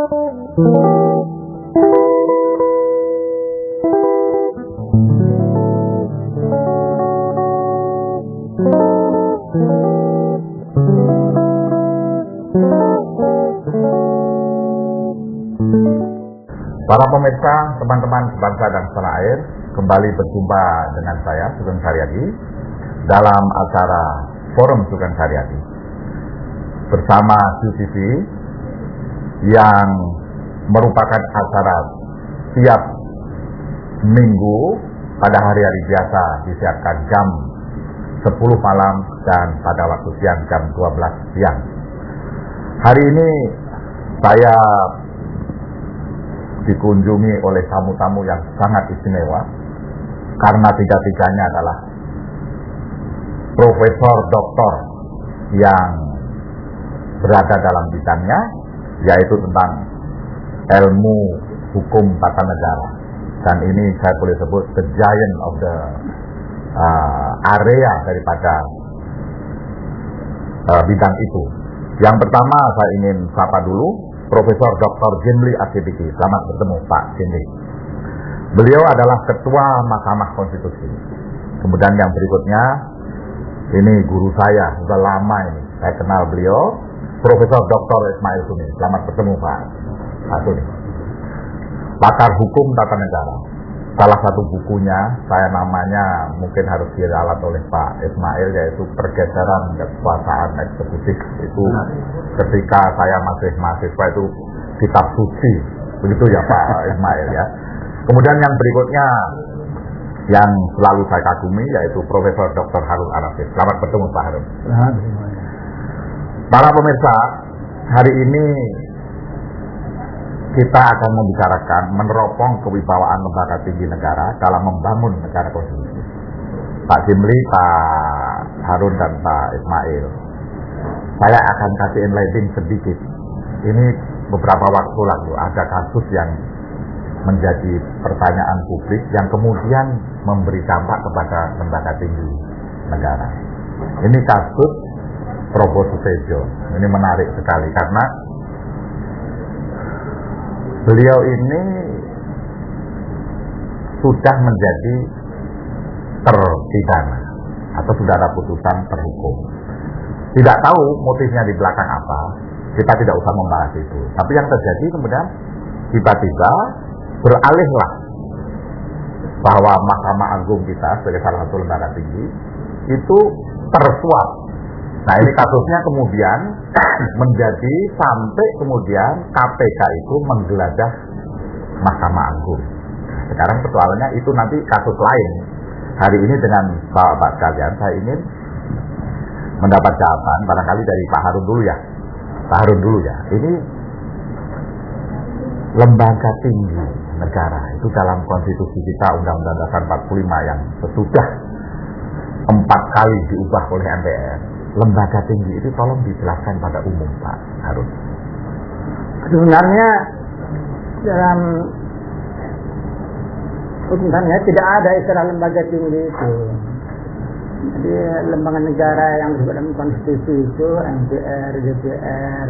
Para pemirsa, teman-teman sebangsa dan setanah air, kembali berjumpa dengan saya, Sugeng Saryadi, dalam acara Forum Sugeng Saryadi bersama QTV yang merupakan acara tiap minggu pada hari-hari biasa disiarkan jam 10 malam dan pada waktu siang jam 12 siang. Hari ini saya dikunjungi oleh tamu-tamu yang sangat istimewa karena tiga-tiganya adalah profesor doktor yang berada dalam bidangnya, yaitu tentang ilmu hukum tata negara. Dan ini saya boleh sebut the giant of the area daripada bidang itu. Yang pertama saya ingin sapa dulu Profesor Dr. Jimli Asidiki. Selamat bertemu Pak Jimli. Beliau adalah Ketua Mahkamah Konstitusi. Kemudian yang berikutnya, ini guru saya, sudah lama ini saya kenal beliau, Profesor Dr. Ismail Suni. Selamat bertemu Pak Suni. Pakar Hukum Tata Negara. Salah satu bukunya, saya namanya mungkin harus diralat oleh Pak Ismail, yaitu Pergeseran Kekuasaan Eksekutif. Itu ketika saya masih mahasiswa, itu kitab suci, begitu ya Pak Ismail ya. Kemudian yang berikutnya yang selalu saya kagumi, yaitu Profesor Dr. Harun Arafif. Selamat bertemu Pak Harun. Para pemirsa, hari ini kita akan membicarakan meneropong kewibawaan lembaga tinggi negara dalam membangun negara konstitusi. Pak Jimli, Pak Harun, dan Pak Ismail, saya akan kasih enlightening sedikit. Ini beberapa waktu lalu ada kasus yang menjadi pertanyaan publik yang kemudian memberi dampak kepada lembaga tinggi negara. Ini kasus Probo Sutejo. Ini menarik sekali karena beliau ini sudah menjadi terpidana atau sudah ada putusan terhukum. Tidak tahu motifnya di belakang apa, kita tidak usah membahas itu. Tapi yang terjadi kemudian tiba-tiba beralihlah bahwa Mahkamah Agung kita sebagai salah satu lembaga tinggi itu tersuap. Nah ini kasusnya kemudian menjadi sampai kemudian KPK itu menggeledah Mahkamah Agung. Sekarang persoalannya itu nanti kasus lain. Hari ini dengan Bapak sekalian saya ingin mendapat jawaban barangkali dari Pak Harun dulu ya. Pak Harun dulu ya. Ini lembaga tinggi negara itu dalam konstitusi kita Undang-Undang Dasar 45 yang sesudah 4 kali diubah oleh MPR. Lembaga tinggi itu tolong dijelaskan pada umum Pak Harun. Sebenarnya dalam hukumnya tidak ada istilah lembaga tinggi itu. Jadi lembaga negara yang disebut dalam konstitusi itu MPR, DPR,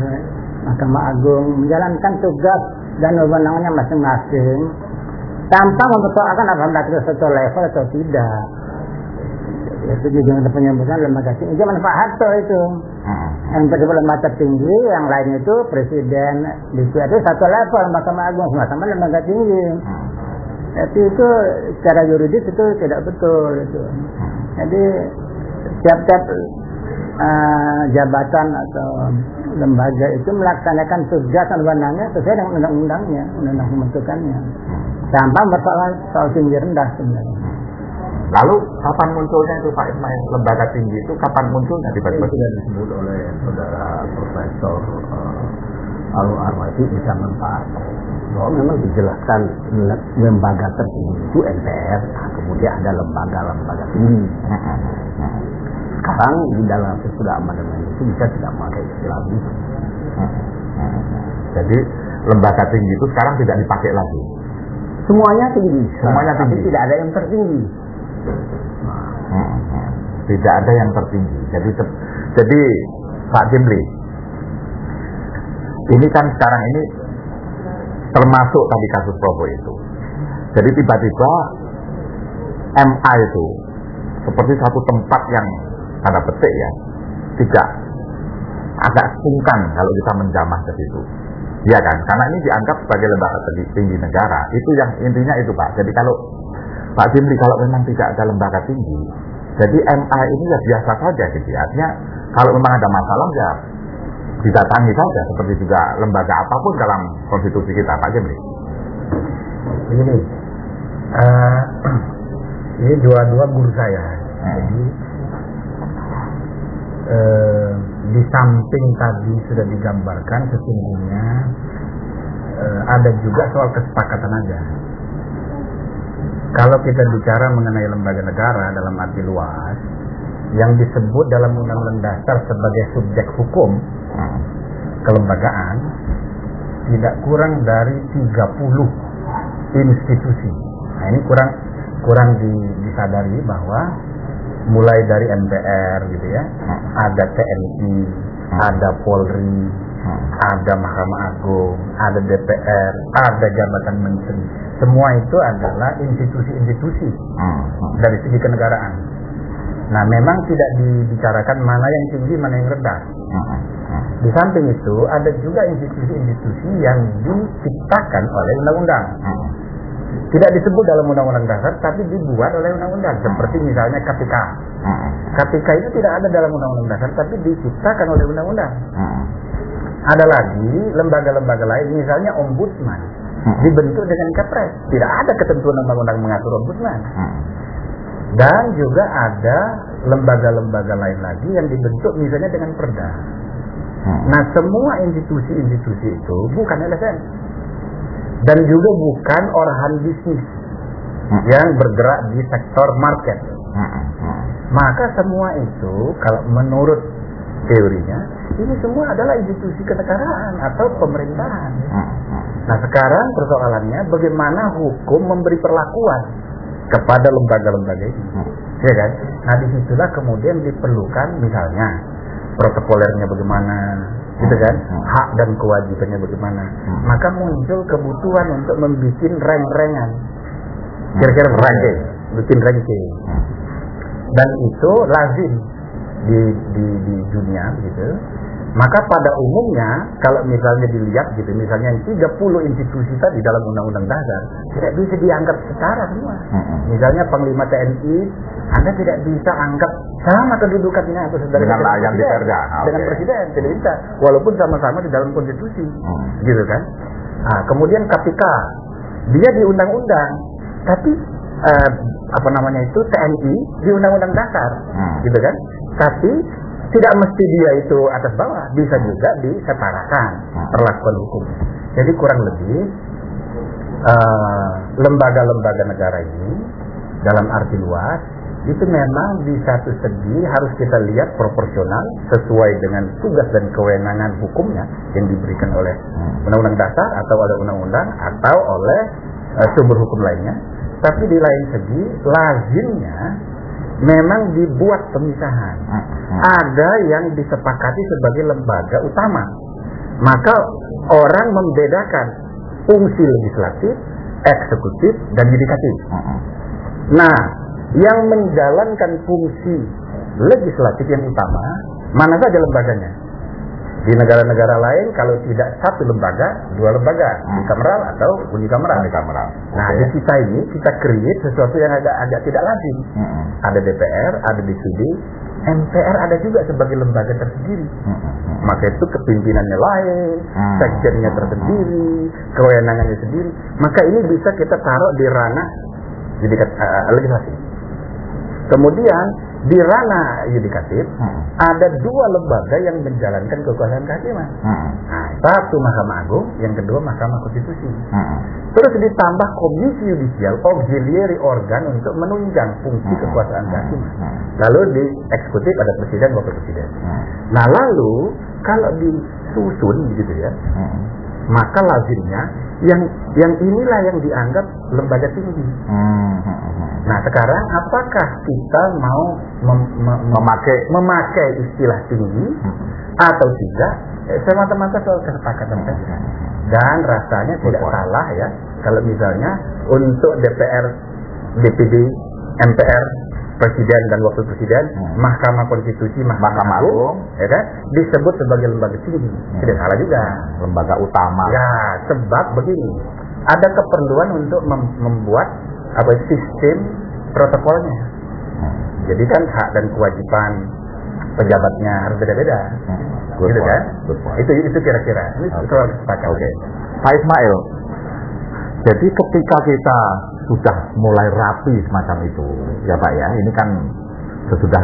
Mahkamah Agung menjalankan tugas dan wewenangnya masing-masing tanpa mempersoalkan apakah itu satu level atau tidak. Itu juga ada penyebutan lembaga tinggi. Zaman Pak Harto itu yang disebut lembaga tinggi, yang lain itu presiden, DPR itu satu level, Mahkamah Agung sama-sama lembaga tinggi. Jadi itu secara yuridis itu tidak betul itu. Jadi tiap-tiap jabatan atau lembaga itu melaksanakan tugas dan wewenangnya sesuai dengan undang-undangnya, undang-undang pembentukannya, tanpa bersoal soal tinggi rendah sebenarnya. Lalu kapan munculnya itu Pak Ismail, lembaga tinggi itu kapan munculnya tiba-tiba? Sudah disebut oleh saudara Profesor Harun Arafif di zaman Pak Harto. Bahwa memang dijelaskan lembaga tertinggi itu MPR, kemudian ada lembaga-lembaga tinggi. Sekarang di dalam sesudah amandemen itu bisa tidak memakai istilah itu. Jadi lembaga tinggi itu sekarang tidak dipakai lagi. Semuanya tinggi, semuanya tinggi. Tapi tidak ada yang tertinggi. Tidak ada yang tertinggi. Jadi Pak Jimli, ini kan sekarang ini termasuk tadi kasus Probo itu. Jadi tiba-tiba MA itu seperti satu tempat yang tanda petik ya, tidak agak sungkan kalau kita menjamah ke situ. Ya kan, karena ini dianggap sebagai lembaga tinggi negara. Itu yang intinya itu Pak. Jadi kalau Pak Jimli kalau memang tidak ada lembaga tinggi, jadi MA ini ya biasa saja gitu. Artinya kalau memang ada masalah ya didatangi saja, seperti juga lembaga apapun dalam konstitusi kita, Pak Jimli. Begini, ini dua guru saya. Jadi di samping tadi sudah digambarkan sesungguhnya ada juga soal kesepakatan aja. Kalau kita bicara mengenai lembaga negara dalam arti luas, yang disebut dalam Undang-Undang Dasar sebagai subjek hukum kelembagaan tidak kurang dari 30 institusi. Nah, ini kurang disadari bahwa mulai dari MPR gitu ya, ada TNI, ada Polri, ada Mahkamah Agung, ada DPR, ada jabatan menteri. Semua itu adalah institusi-institusi dari segi kenegaraan. Nah, memang tidak dibicarakan mana yang tinggi, mana yang rendah. Di samping itu, ada juga institusi-institusi yang diciptakan oleh undang-undang. Tidak disebut dalam undang-undang dasar, tapi dibuat oleh undang-undang. Seperti misalnya KPK. KPK itu tidak ada dalam undang-undang dasar, tapi diciptakan oleh undang-undang. Ada lagi lembaga-lembaga lain, misalnya ombudsman, dibentuk dengan Kepres. Tidak ada ketentuan undang-undang mengatur ombudsman. Dan juga ada lembaga-lembaga lain lagi yang dibentuk misalnya dengan Perda. Nah, semua institusi-institusi itu bukan LSM. Dan juga bukan orahan bisnis yang bergerak di sektor market. Maka semua itu kalau menurut teorinya, ini semua adalah institusi kenegaraan atau pemerintahan. Nah, sekarang persoalannya bagaimana hukum memberi perlakuan kepada lembaga-lembaga ini, ya kan? Nah, disitulah kemudian diperlukan misalnya protokolernya bagaimana, gitu kan? Hak dan kewajibannya bagaimana. Maka muncul kebutuhan untuk membuat rank-rankan, kira-kira ranking, bikin ranking. Dan itu lazim di dunia, gitu. Maka pada umumnya kalau misalnya dilihat gitu, misalnya yang 30 institusi tadi dalam Undang-Undang Dasar tidak bisa dianggap setara semua. Misalnya Panglima TNI, Anda tidak bisa anggap sama kedudukannya atau dengan yang di Perda, dengan presiden, tidak bisa, walaupun sama-sama di dalam konstitusi, gitu kan. Nah, kemudian KPK, dia di undang-undang, tapi TNI di Undang-Undang Dasar, gitu kan. Tapi tidak mesti dia itu atas bawah, bisa juga disetarakan perlakuan hukum. Jadi kurang lebih lembaga-lembaga negara ini dalam arti luas itu memang di satu segi harus kita lihat proporsional sesuai dengan tugas dan kewenangan hukumnya yang diberikan oleh Undang-Undang Dasar atau oleh undang-undang atau oleh sumber hukum lainnya. Tapi di lain segi lazimnya memang dibuat pemisahan. Ada yang disepakati sebagai lembaga utama. Maka orang membedakan fungsi legislatif, eksekutif, dan yudikatif. Nah, yang menjalankan fungsi legislatif yang utama, mana saja lembaganya? Di negara-negara lain kalau tidak satu lembaga, dua lembaga, bicameral atau unicameral. Nah, di kita ini kita create sesuatu yang agak tidak lazim. Ada DPR, ada DPD, MPR ada juga sebagai lembaga tersendiri. Maka itu kepimpinannya lain, sekjennya tersendiri, kewenangannya sendiri. Maka ini bisa kita taruh di ranah legislatif. Kemudian di ranah yudikatif ada dua lembaga yang menjalankan kekuasaan kehakiman. Nah, satu Mahkamah Agung, yang kedua Mahkamah Konstitusi. Terus ditambah komisi yudisial, auxiliary organ untuk menunjang fungsi kekuasaan kehakiman. Lalu di eksekutif ada presiden, wakil presiden. Nah, lalu kalau disusun gitu ya, maka lazimnya yang inilah yang dianggap lembaga tinggi. Nah, sekarang apakah kita mau memakai istilah tinggi atau tidak? Semata-mata soal kesepakatan saja. Dan rasanya tidak salah ya kalau misalnya untuk DPR, DPD, MPR, Presiden dan Wakil Presiden, Mahkamah Konstitusi, Mahkamah Agung, ya kan, disebut sebagai lembaga tinggi. Tidak salah juga. Lembaga utama. Ya, sebab begini, ada keperluan untuk membuat sistem protokolnya. Jadi kan hak dan kewajiban pejabatnya harus beda-beda. Gitu kan? Itu kira-kira. Ini soal kesepakatan. Oke. Pak Ismail, jadi ketika kita sudah mulai rapi semacam itu, ya Pak ya, ini kan sesudah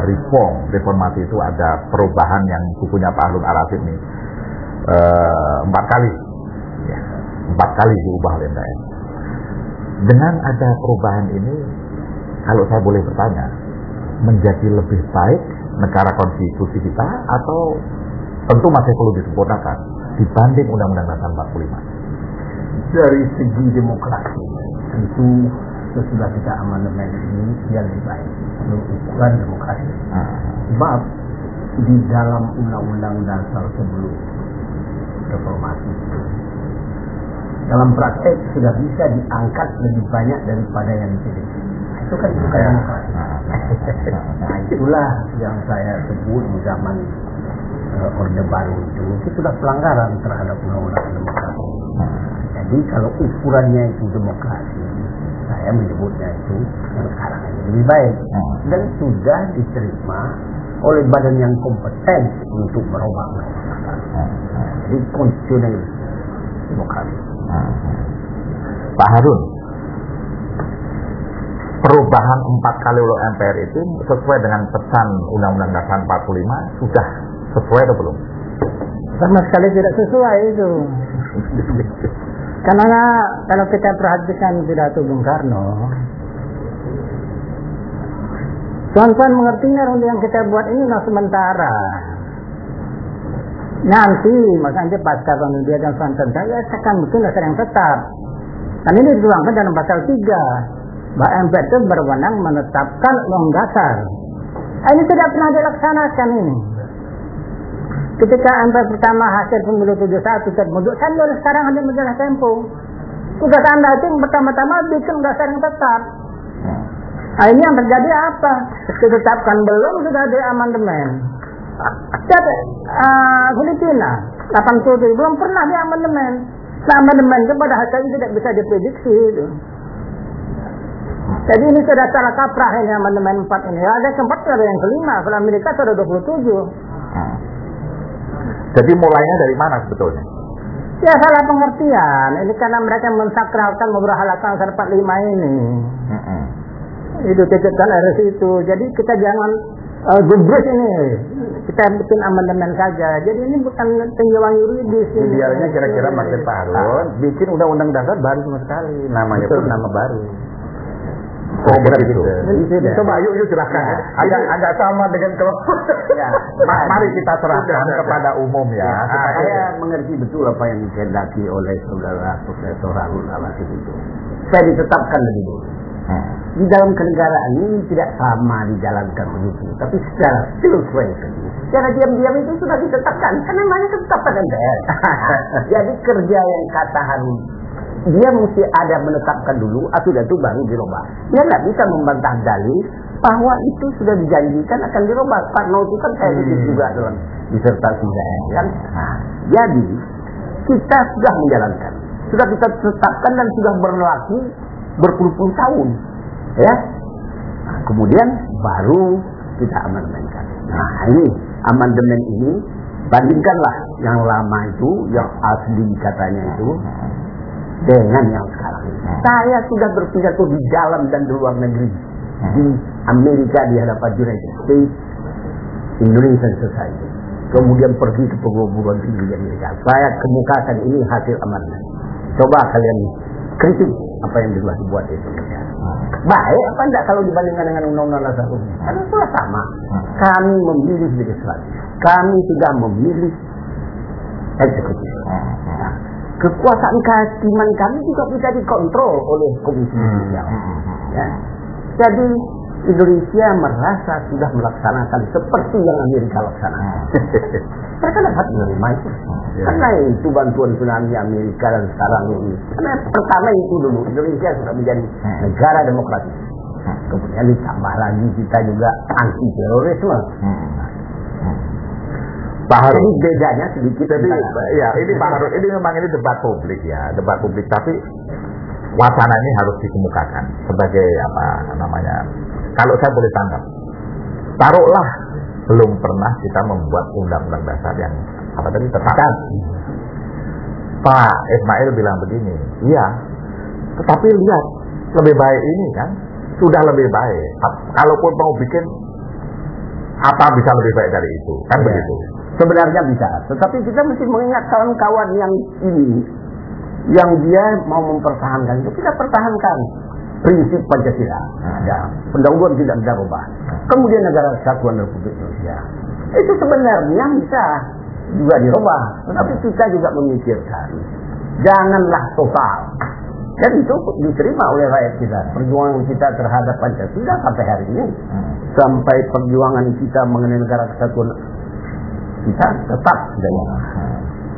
reformasi itu ada perubahan yang bukunya Pak Harun Ar-Rasyid nih 4 kali, ya, 4 kali diubah oleh MPR. Dengan ada perubahan ini, kalau saya boleh bertanya, menjadi lebih baik negara konstitusi kita atau tentu masih perlu disempurnakan dibanding Undang-Undang Dasar 45? Dari segi demokrasi, tentu sesudah kita amandemen ini yang lebih baik menurut ukuran demokrasi. Sebab di dalam Undang-Undang Dasar sebelum reformasi itu, dalam praktek sudah bisa diangkat lebih banyak daripada yang dipilih. Itu kan bukan demokrasi. Nah, itulah yang saya sebut di zaman Orde Baru itu sudah pelanggaran terhadap undang-undang demokrasi. Jadi kalau ukurannya itu demokrasi, saya menyebutnya itu yang sekarang ini lebih baik dan sudah diterima oleh badan yang kompeten untuk merubah undang-undang. Jadi konstitusional demokrasi. Pak Harun, perubahan 4 kali oleh MPR itu sesuai dengan pesan Undang-Undang Dasar 45 sudah sesuai atau belum? Sama sekali tidak sesuai itu. Karena kalau kita perhatikan pidato Bung Karno, tuan-tuan mengerti untuk yang kita buat ini sementara. Nanti makanya pasca pemilihan dan Sultan saya akan betul dasar yang tetap. Dan ini dituangkan dalam pasal 3 bahwa MPR itu berwenang menetapkan undang dasar. Ini tidak pernah dilaksanakan ini. Ketika MPR pertama hasil pemilu 71 terbentuk, sampai sekarang ada majalah Tempo. Tugas Anda itu yang pertama-tama bikin dasar yang tetap. Nah, ini yang terjadi apa? Ditetapkan belum sudah ada amandemen. Jadi Filipina 87 belum pernah di amandemen. Nah, amandemen itu pada hasilnya tidak bisa diprediksi itu. Jadi ini sudah salah kaprah ini amandemen 4 ini. Ada keempat, ada yang kelima. Kalau Amerika sudah 27. Jadi mulainya dari mana sebetulnya? Ya salah pengertian. Ini karena mereka mensakralkan memberhalakan 45 ini. Itu titipkan RS itu. Jadi kita jangan gebrus ini. Kita bikin amandemen saja. Jadi ini bukan tinjauan yuridis. Idealnya kira-kira maksud Pak Harun bikin undang-undang dasar baru sama sekali. Namanya pun nama baru. Oh begitu. Coba yuk silahkan. Agak sama dengan ya. Mari kita serahkan kepada umum ya. Saya mengerti betul apa yang dikehendaki oleh saudara Profesor Harun Ar-Rasyid itu. Saya ditetapkan lebih dulu. Di dalam kenegaraan ini tidak sama dijalankan begitu, tapi secara filosofis. Secara diam-diam itu sudah ditetapkan. Karena namanya tetapkan MPR. Jadi kerja yang kata Harun, dia mesti ada menetapkan dulu, sudah itu baru dirubah. Dia nggak bisa membantah dalil bahwa itu sudah dijanjikan akan dirubah. Pak No itu kan kayak gitu juga dalam disertasi saya kan. Jadi kita sudah menjalankan, sudah kita tetapkan dan sudah berlaku berpuluh-puluh tahun, ya. Kemudian baru kita amandemenkan. Nah ini amandemen ini bandingkanlah yang lama itu, yang asli katanya itu, dengan yang sekarang ini. Saya sudah berpidato di dalam dan di luar negeri, di Amerika di hadapan United States Indonesian Society, kemudian pergi ke perguruan tinggi Amerika. Saya kemukakan ini hasil amandemen. Coba kalian kritik apa yang telah dibuat di Indonesia. Baik apa enggak kalau dibandingkan dengan undang-undang dasar umum? Karena itu sama. Kami memilih legislatif, kami sudah memilih eksekutif. Kekuasaan kehakiman kami juga bisa dikontrol oleh Komisi Judisial. Ya. Jadi Indonesia merasa sudah melaksanakan seperti yang Amerika laksanakan. Mereka dapat menerima itu. Karena itu bantuan tsunami Amerika dan sekarang ini. Karena pertama itu dulu Indonesia sudah menjadi negara demokratis. Kemudian ditambah lagi kita juga anti terorisme. Pak Harun, Jadi bedanya sedikit. jadi ya ini Pak Harun, ini memang ini debat publik ya, debat publik, tapi wacana ini harus dikemukakan sebagai apa namanya? Kalau saya boleh tangkap, taruhlah belum pernah kita membuat undang-undang dasar yang apa tadi tetap. Pak Ismail bilang begini, iya, tetapi lihat lebih baik ini kan, sudah lebih baik. Kalaupun mau bikin apa bisa lebih baik dari itu, kan begitu. Sebenarnya bisa, tetapi kita mesti mengingat kawan-kawan yang ini, yang dia mau mempertahankan itu, kita pertahankan prinsip Pancasila. Ada pendahuluan tidak dirubah. Kemudian negara kesatuan Republik Indonesia. Itu sebenarnya bisa juga dirubah, tetapi kita juga memikirkan janganlah total. Dan itu diterima oleh rakyat kita. Perjuangan kita terhadap Pancasila sampai hari ini, sampai perjuangan kita mengenai negara kesatuan kita tetap dengan.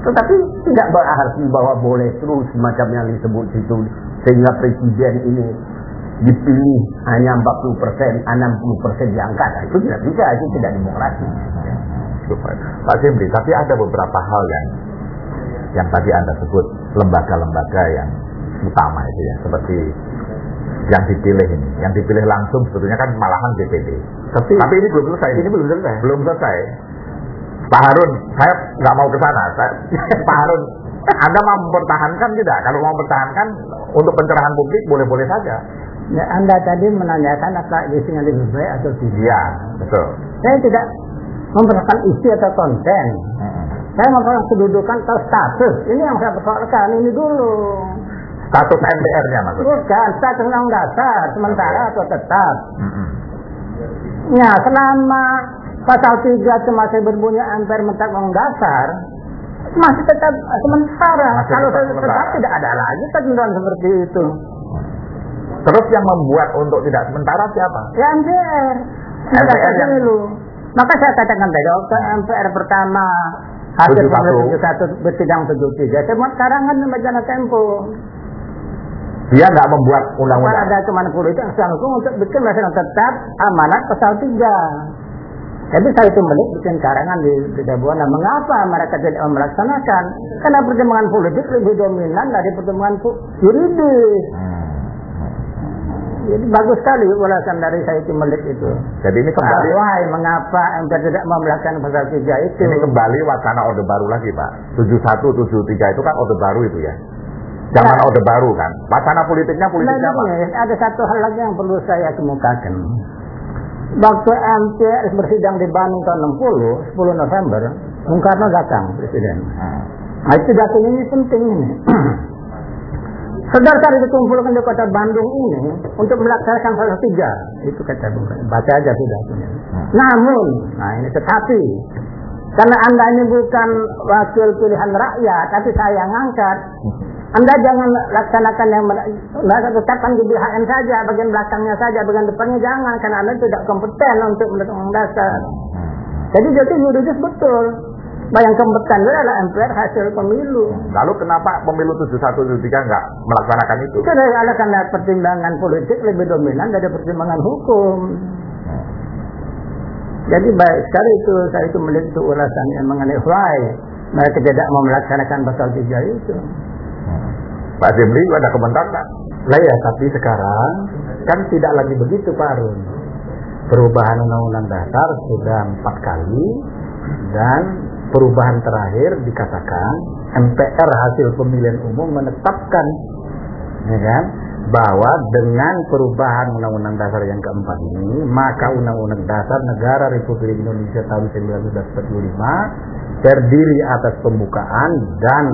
Tetapi tidak berarti bahwa boleh terus semacam yang disebut itu, sehingga presiden ini dipilih hanya 40%, 60% diangkat. Itu tidak bisa, itu tidak demokrasi. Pak Jimli, tapi ada beberapa hal yang tadi Anda sebut lembaga-lembaga yang utama itu ya, seperti yang dipilih ini, yang dipilih langsung sebetulnya kan malahan DPD. Tapi ini belum selesai. Belum selesai. Pak Harun, saya nggak mau ke sana. Pak Harun, Anda mau mempertahankan tidak? Kalau mau mempertahankan untuk pencerahan publik boleh-boleh saja. Ya, Anda tadi menanyakan apa isinya lebih baik atau tidak. Iya, betul. Saya tidak mempersoalkan isi atau konten. Saya mempersoalkan kedudukan atau status. Ini yang saya persoalkan, ini dulu. Status MPR-nya maksudnya? Bukan, status undang dasar, sementara atau tetap. Ya, selama pasal 3 itu masih berbunyi MPR menetapkan undang dasar, masih tetap sementara. Masih Kalau tetap tetap sementara. tidak ada lagi ketentuan seperti itu. Terus yang membuat untuk tidak sementara siapa? Ya MPR. MPR yang dulu. Maka saya katakan tadi, waktu MPR pertama hasil 71. pemilu 71 bersidang 73. Saya buat karangan di majalah Tempo. Dia nggak membuat Kalau undang-undang. ada cuman politik yang sedang hukum untuk bikin masalah tetap amanat pasal 3. Jadi saya itu bikin karangan di Buana. Mengapa mereka tidak melaksanakan? Karena pertimbangan politik lebih dominan dari pertimbangan yuridis. Jadi bagus sekali ulasan dari saya itu itu. Jadi ini kembali. Wahai mengapa MPR tidak mau melaksanakan pasal 3 itu? Ini kembali wacana Orde Baru lagi, Pak. 71, 73 itu kan Orde Baru itu ya. Zaman Nah, Orde Baru kan. Wacana politiknya apa? Ada satu hal lagi yang perlu saya kemukakan. Waktu MPR bersidang di Bandung tahun 60, 10 November, Bung Karno datang, Presiden. Nah, itu datang ini penting ini. Saudara-saudara dikumpulkan di kota Bandung ini untuk melaksanakan pasal 3. Itu kata Bung Karno. Baca aja sudah. Namun, nah ini tetapi, karena Anda ini bukan wakil pilihan rakyat, tapi saya yang angkat. Anda jangan laksanakan yang tetapkan di BHN saja, bagian belakangnya saja, bagian depannya jangan, karena Anda tidak kompeten untuk menentukan dasar. Jadi juridis betul. Yang kompeten adalah MPR hasil pemilu. Lalu kenapa pemilu 71, 73 nggak melaksanakan itu? Itu adalah karena pertimbangan politik lebih dominan dari pertimbangan hukum. Jadi baik sekali itu, saya itu melihat itu ulasannya mengenai why mereka tidak mau melaksanakan pasal 3 itu. Pak Jimli, ada komentar nggak? Lah ya, tapi sekarang kan tidak lagi begitu Pak Harun. Perubahan Undang-Undang Dasar sudah 4 kali dan perubahan terakhir dikatakan MPR hasil pemilihan umum menetapkan, ya kan, bahwa dengan perubahan Undang-Undang Dasar yang keempat ini, maka Undang-Undang Dasar Negara Republik Indonesia tahun 1945 terdiri atas pembukaan dan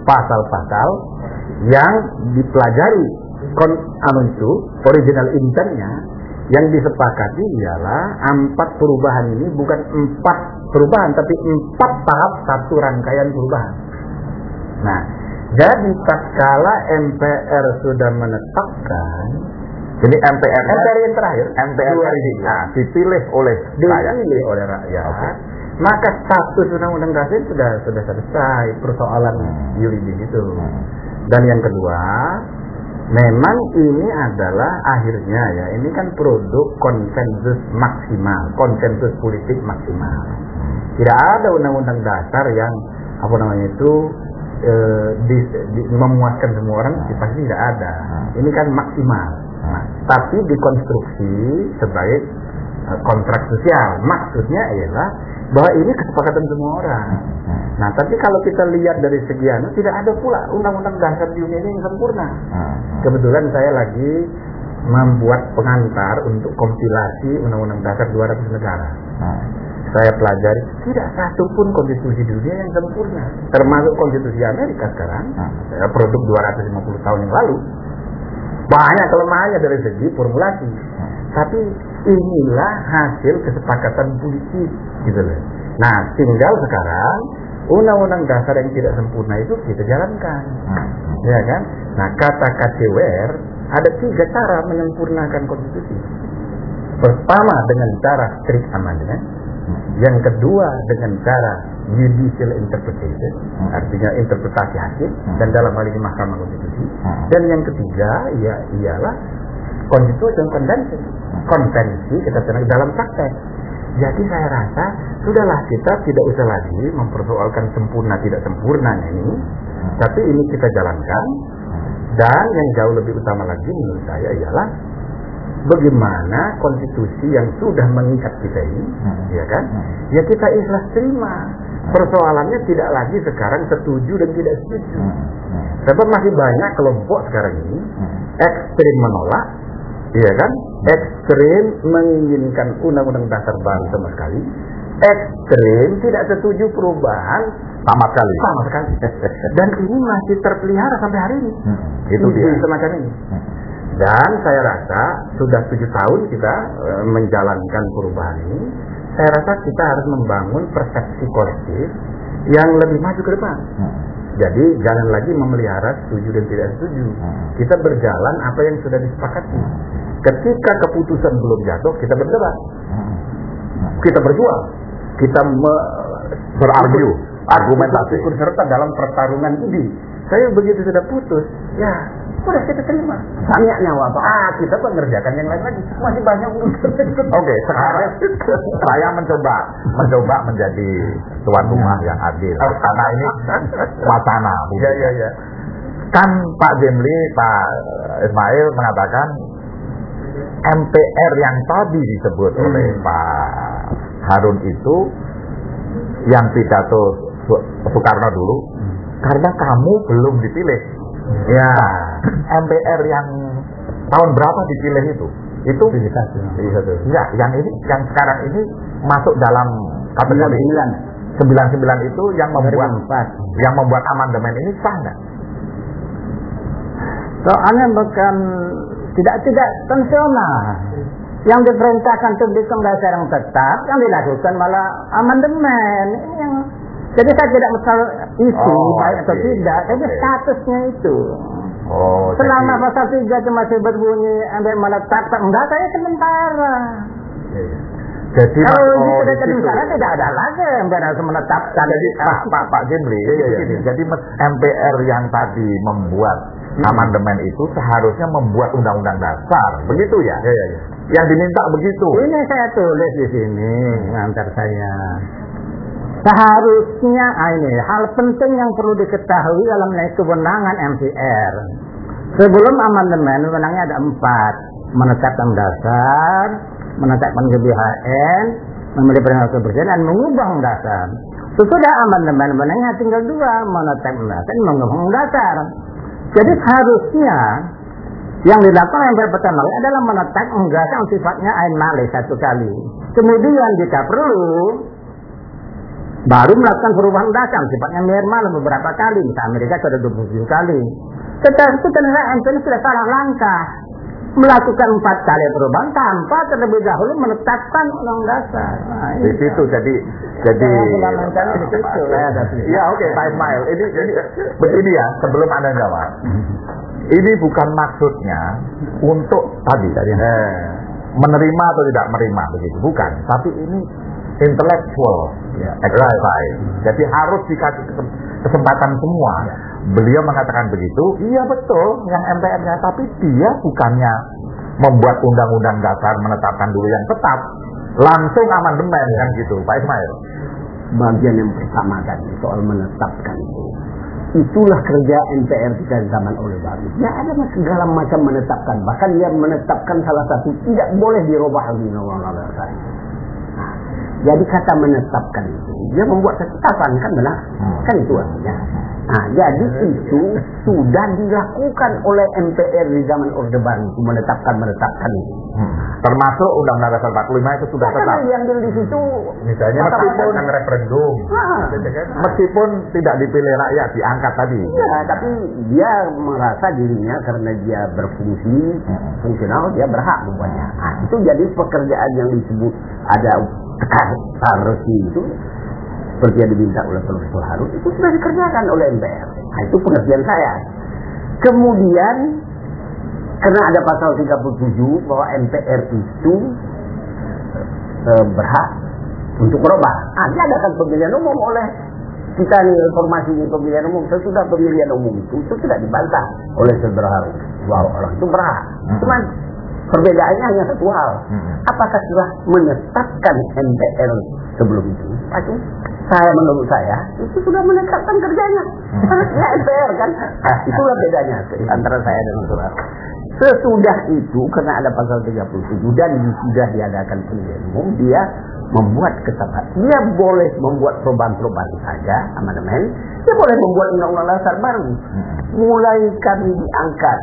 pasal-pasal yang dipelajari itu original intentnya yang disepakati ialah 4 perubahan ini bukan 4 perubahan tapi 4 tahap satu rangkaian perubahan. Nah, jadi tatkala MPR sudah menetapkan Ini MPR yang terakhir. MPR dipilih oleh rakyat. Okay. Maka status undang-undang dasar sudah selesai persoalan yuridis itu. Dan yang kedua, memang ini adalah akhirnya ya, ini kan produk konsensus maksimal, konsensus politik maksimal. Tidak ada undang-undang dasar yang memuaskan semua orang, pasti tidak ada. Ini kan maksimal. Tapi dikonstruksi sebagai kontrak sosial. Maksudnya ialah bahwa ini kesepakatan semua orang. Nah, tapi kalau kita lihat dari segian, tidak ada pula undang-undang dasar di dunia ini yang sempurna. Kebetulan saya lagi membuat pengantar untuk kompilasi undang-undang dasar 200 negara. Saya pelajari, tidak satu pun konstitusi di dunia yang sempurna. Termasuk konstitusi Amerika sekarang, produk 250 tahun yang lalu. Banyak kelemahannya dari segi formulasi. Tapi inilah hasil kesepakatan politik, gitu loh. Nah, tinggal sekarang undang-undang dasar yang tidak sempurna itu kita jalankan, ya kan? Nah, kata KCWR ada 3 cara menyempurnakan konstitusi. Pertama dengan cara strict amendment, yang kedua dengan cara judicial interpretation, artinya interpretasi hakim, dan dalam hal ini Mahkamah Konstitusi. Dan yang ketiga ialah Constitution Convention, konvensi kita tenang dalam praktek. Jadi saya rasa sudahlah, kita tidak usah lagi mempersoalkan sempurna tidak sempurnanya ini, tapi ini kita jalankan. Dan yang jauh lebih utama lagi menurut saya ialah bagaimana konstitusi yang sudah mengikat kita ini, ya kan? Ya kita ikhlas terima. Persoalannya tidak lagi sekarang setuju dan tidak setuju. Sebab masih banyak kelompok sekarang ini ekstrim menolak, ya kan? Ekstrim menginginkan undang-undang dasar baru sama sekali. Ekstrim tidak setuju perubahan sama sekali. Dan ini masih terpelihara sampai hari ini. Itu dia semacam ini. Dan saya rasa sudah 7 tahun kita menjalankan perubahan ini. Saya rasa kita harus membangun persepsi kolektif yang lebih maju ke depan. Jadi jangan lagi memelihara setuju dan tidak setuju. Kita berjalan apa yang sudah disepakati. Ketika keputusan belum jatuh, kita berdebat, kita berjuang, kita berargu, argumentasi, ikut serta dalam pertarungan ini. Saya begitu sudah putus, ya sudah kita terima. Banyak nyawa Pak. Kita mengerjakan yang lain lagi. Masih banyak urusan. Oke, sekarang saya mencoba menjadi tuan rumah yang adil. Karena ini wacana. Ya. Kan Pak Jemli, Pak Ismail mengatakan MPR yang tadi disebut oleh Pak Harun itu yang pidato Soekarno dulu, karena kamu belum dipilih. Ya, MPR yang tahun berapa dipilih itu? Itu ya, yang ini, yang sekarang ini masuk dalam kategori 99 itu yang membuat amandemen ini sah nggak? Soalnya bukan tidak konvensional. Yang diperintahkan untuk dukung dasar yang tetap, yang dilakukan malah amandemen. Ini yang jadi saya tidak masalah isu baik atau tidak, tapi statusnya itu. Selama pasal 3 itu masih berbunyi ambil menetapkan, enggak, saya sementara. Jadi kalau sudah sementara tidak ada lagi MPR harus menetapkan. Jadi Pak Jemli, jadi MPR yang tadi membuat amandemen itu seharusnya membuat undang-undang dasar, begitu ya? Yang diminta begitu. Ini saya tulis di sini, antar saya. Seharusnya ini hal penting yang perlu diketahui dalam menaik kewenangan MPR. Sebelum amandemen, wewenangnya ada 4: menetapkan dasar, menetapkan GBHN, memilih wakil presiden, dan mengubah dasar. Sesudah amandemen, wewenangnya tinggal 2: menetapkan dasar, mengubah dasar. Jadi seharusnya yang dilakukan MPR pertama adalah menetapkan dasar yang sifatnya ain malih 1 kali. Kemudian jika perlu baru melakukan perubahan dasar sifatnya normal beberapa kali. Misalnya Amerika sudah 27 kali. Tetapi ternyata MPR sudah salah langkah, melakukan 4 kali perubahan tanpa terlebih dahulu menetapkan undang dasar. Di situ jadi di situ. Ya, oke, Pak Ismail. Ini begini ya, sebelum Anda jawab. ini bukan maksudnya untuk tadi menerima atau tidak menerima begitu, bukan. Tapi ini intellectual exercise. Jadi harus dikasih kesempatan semua. Beliau mengatakan begitu, iya betul yang MPR-nya, tapi dia bukannya membuat undang-undang dasar menetapkan dulu yang tetap, langsung amandemen kan gitu, Pak Ismail. Bagian yang pertama tadi soal menetapkan itulah kerja MPR kita zaman Orde Baru. Ya ada segala macam menetapkan, bahkan dia menetapkan salah satu tidak boleh dirubah lagi undang-undang dasar. Jadi kata menetapkan itu, dia membuat ketetapan kan benar, kan itu artinya. Nah, jadi itu sudah dilakukan oleh MPR di zaman Orde Baru, menetapkan itu. Termasuk Undang-Undang Dasar 45 itu sudah tetap. Karena diambil di situ, misalnya meskipun referendum, meskipun tidak dipilih rakyat, diangkat tadi. Ya, tapi dia merasa dirinya karena dia berfungsi fungsional, dia berhak membuatnya. Nah, itu jadi pekerjaan yang disebut ada tekanan resmi itu. Seperti yang diminta oleh Profesor Harun, itu sudah dikerjakan oleh MPR. Nah, itu pengertian saya. Kemudian, karena ada pasal 37 bahwa MPR itu berhak untuk merubah. Dia adakan pemilihan umum oleh kita nih, informasi pemilihan umum. Sesudah pemilihan umum itu tidak dibantah oleh Saudara Harun. Bahwa orang itu berhak. Cuman perbedaannya hanya satu hal. Apakah sudah menetapkan MPR sebelum itu? Menurut saya itu sudah menetapkan kerjanya. Harusnya MPR kan. Itulah bedanya antara saya dengan saudara. Sesudah itu karena ada pasal 37 dan sudah diadakan pemilihan umum, dia membuat ketetapan. Dia boleh membuat perubahan-perubahan saja, amandemen. Dia boleh membuat undang-undang dasar baru. Mulai kami diangkat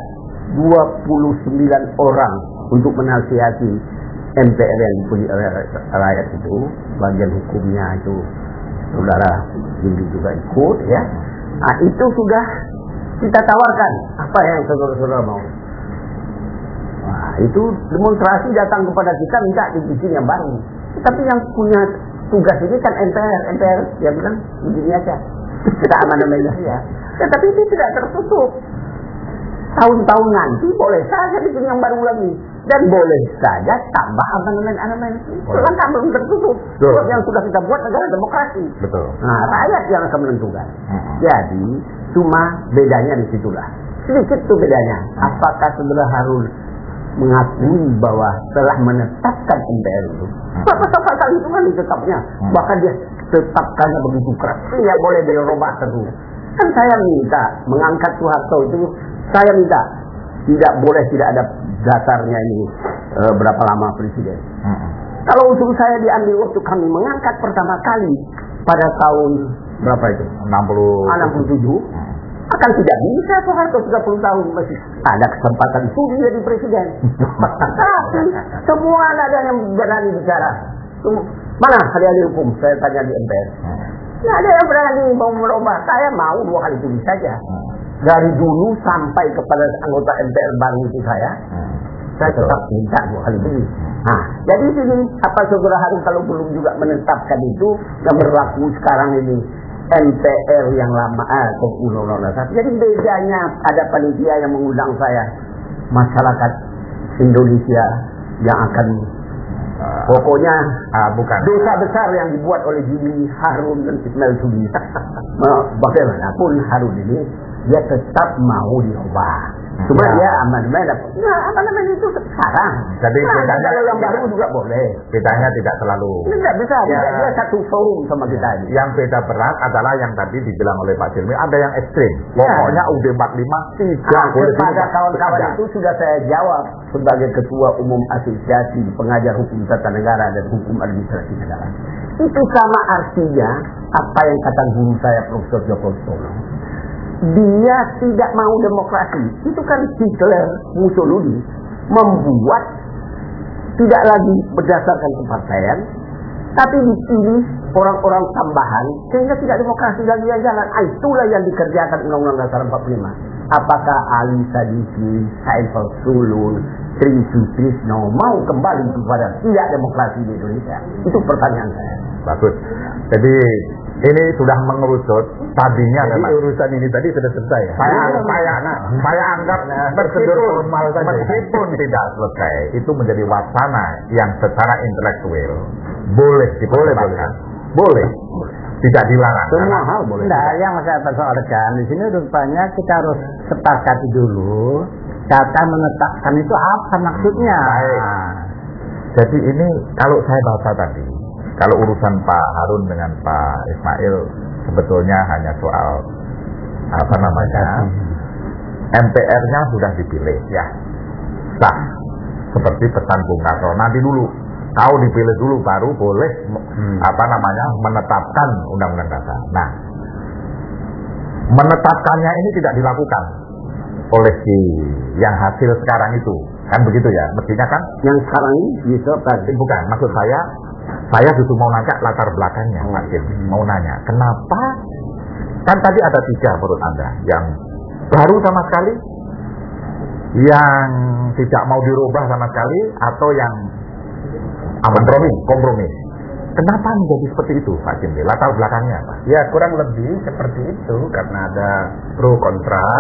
29 orang untuk menasihati MPR yang dipuji oleh rakyat itu, bagian hukumnya itu saudara Jimli juga ikut ya. Nah, itu sudah kita tawarkan apa yang saudara-saudara mau. Nah, itu demonstrasi datang kepada kita minta dibikin yang baru. Tapi yang punya tugas ini kan MPR dia bilang begini aja. Kita amandemen ya. Tapi itu tidak tertutup. Tahun-tahun nanti boleh saja bikin yang baru lagi. Dan boleh saja tambah amandemen. Itu kan belum tertutup. Sebab yang sudah kita buat negara demokrasi. Betul. Nah, rakyat yang akan menentukan. Jadi, cuma bedanya di situlah. Sedikit tuh bedanya. Apakah saudara Harun mengakui bahwa telah menetapkan MPR itu? Pasal-pasal itu kan ditetapnya. Bahkan dia tetapkannya begitu keras. Tidak boleh dirubah terus. Kan saya minta mengangkat Soeharto itu, saya minta tidak ada dasarnya ini berapa lama presiden. Kalau usul saya diambil waktu kami mengangkat pertama kali pada tahun berapa itu? 67. Akan tidak bisa Soeharto 30 tahun masih ada kesempatan studi jadi presiden. Tapi semua ada yang berani bicara. Mana ahli hukum? Saya tanya di MPR. Tidak ada yang berani mau merubah. Saya mau 2 kali tulis saja. Dari dulu sampai kepada anggota MPR baru itu saya tetap minta 2 kali tulis. Nah, jadi sini apa saudara Harun kalau belum juga menetapkan itu yang berlaku sekarang ini MPR yang lama atau undang-undang dasar. Jadi bedanya ada panitia yang mengundang saya, masyarakat Indonesia yang akan pokoknya bukan dosa besar yang dibuat oleh Jimli, Harun dan Ismail Sudi. Bagaimanapun Harun ini dia tetap mau diubah. Cuma dia amandemen itu sekarang. Jadi bedanya yang baru juga boleh. Bedanya tidak terlalu. Tidak bisa. Dia satu forum sama kita ini. Yang beda berat adalah yang tadi dibilang oleh Pak Jilmi, ada yang ekstrim. Pokoknya UUD 45 tidak boleh. Pada kawan-kawan itu sudah saya jawab sebagai Ketua Umum Asosiasi Pengajar Hukum Tata Negara dan Hukum Administrasi Negara. Itu sama artinya apa yang kata guru saya Profesor Joko Widodo. Dia tidak mau demokrasi. Itu kan Hitler, Mussolini membuat tidak lagi berdasarkan kepartaian, tapi dipilih orang-orang tambahan sehingga tidak demokrasi lagi yang jalan. Itulah yang dikerjakan Undang-Undang Dasar 45. Apakah Ali Sadiqi, Saiful Sulun, Tri Sutrisno mau kembali kepada tidak demokrasi di Indonesia? Itu pertanyaan saya. Bagus. Jadi ini sudah mengerucut. Tadinya Jadi memang urusan ini tadi sudah selesai ya? saya anggap prosedur formal saja. meskipun tidak selesai, itu menjadi wacana yang secara intelektual boleh diperdebatkan, boleh, tidak dilarang. Semua hal boleh. Nah, yang saya persoalkan di sini rupanya kita harus sepakati dulu kata menetapkan itu apa maksudnya. Baik. Jadi ini kalau saya baca tadi, kalau urusan Pak Harun dengan Pak Ismail sebetulnya hanya soal apa namanya, MPR-nya sudah dipilih ya, sah, seperti pesan Bung Karno. Nanti dulu, kau dipilih dulu baru boleh apa namanya menetapkan undang-undang dasar. Nah, menetapkannya ini tidak dilakukan oleh si yang hasil sekarang itu, kan begitu ya? Mestinya kan Yang sekarang ini bisa tadi. bukan, maksud saya justru mau nanya latar belakangnya, Pak Jim. Mau nanya, kenapa? Kan tadi ada 3 menurut Anda, yang baru sama sekali, yang tidak mau dirubah sama sekali, atau yang kompromi. Kenapa menjadi seperti itu, Pak Jim? Latar belakangnya apa? Ya kurang lebih seperti itu karena ada pro kontra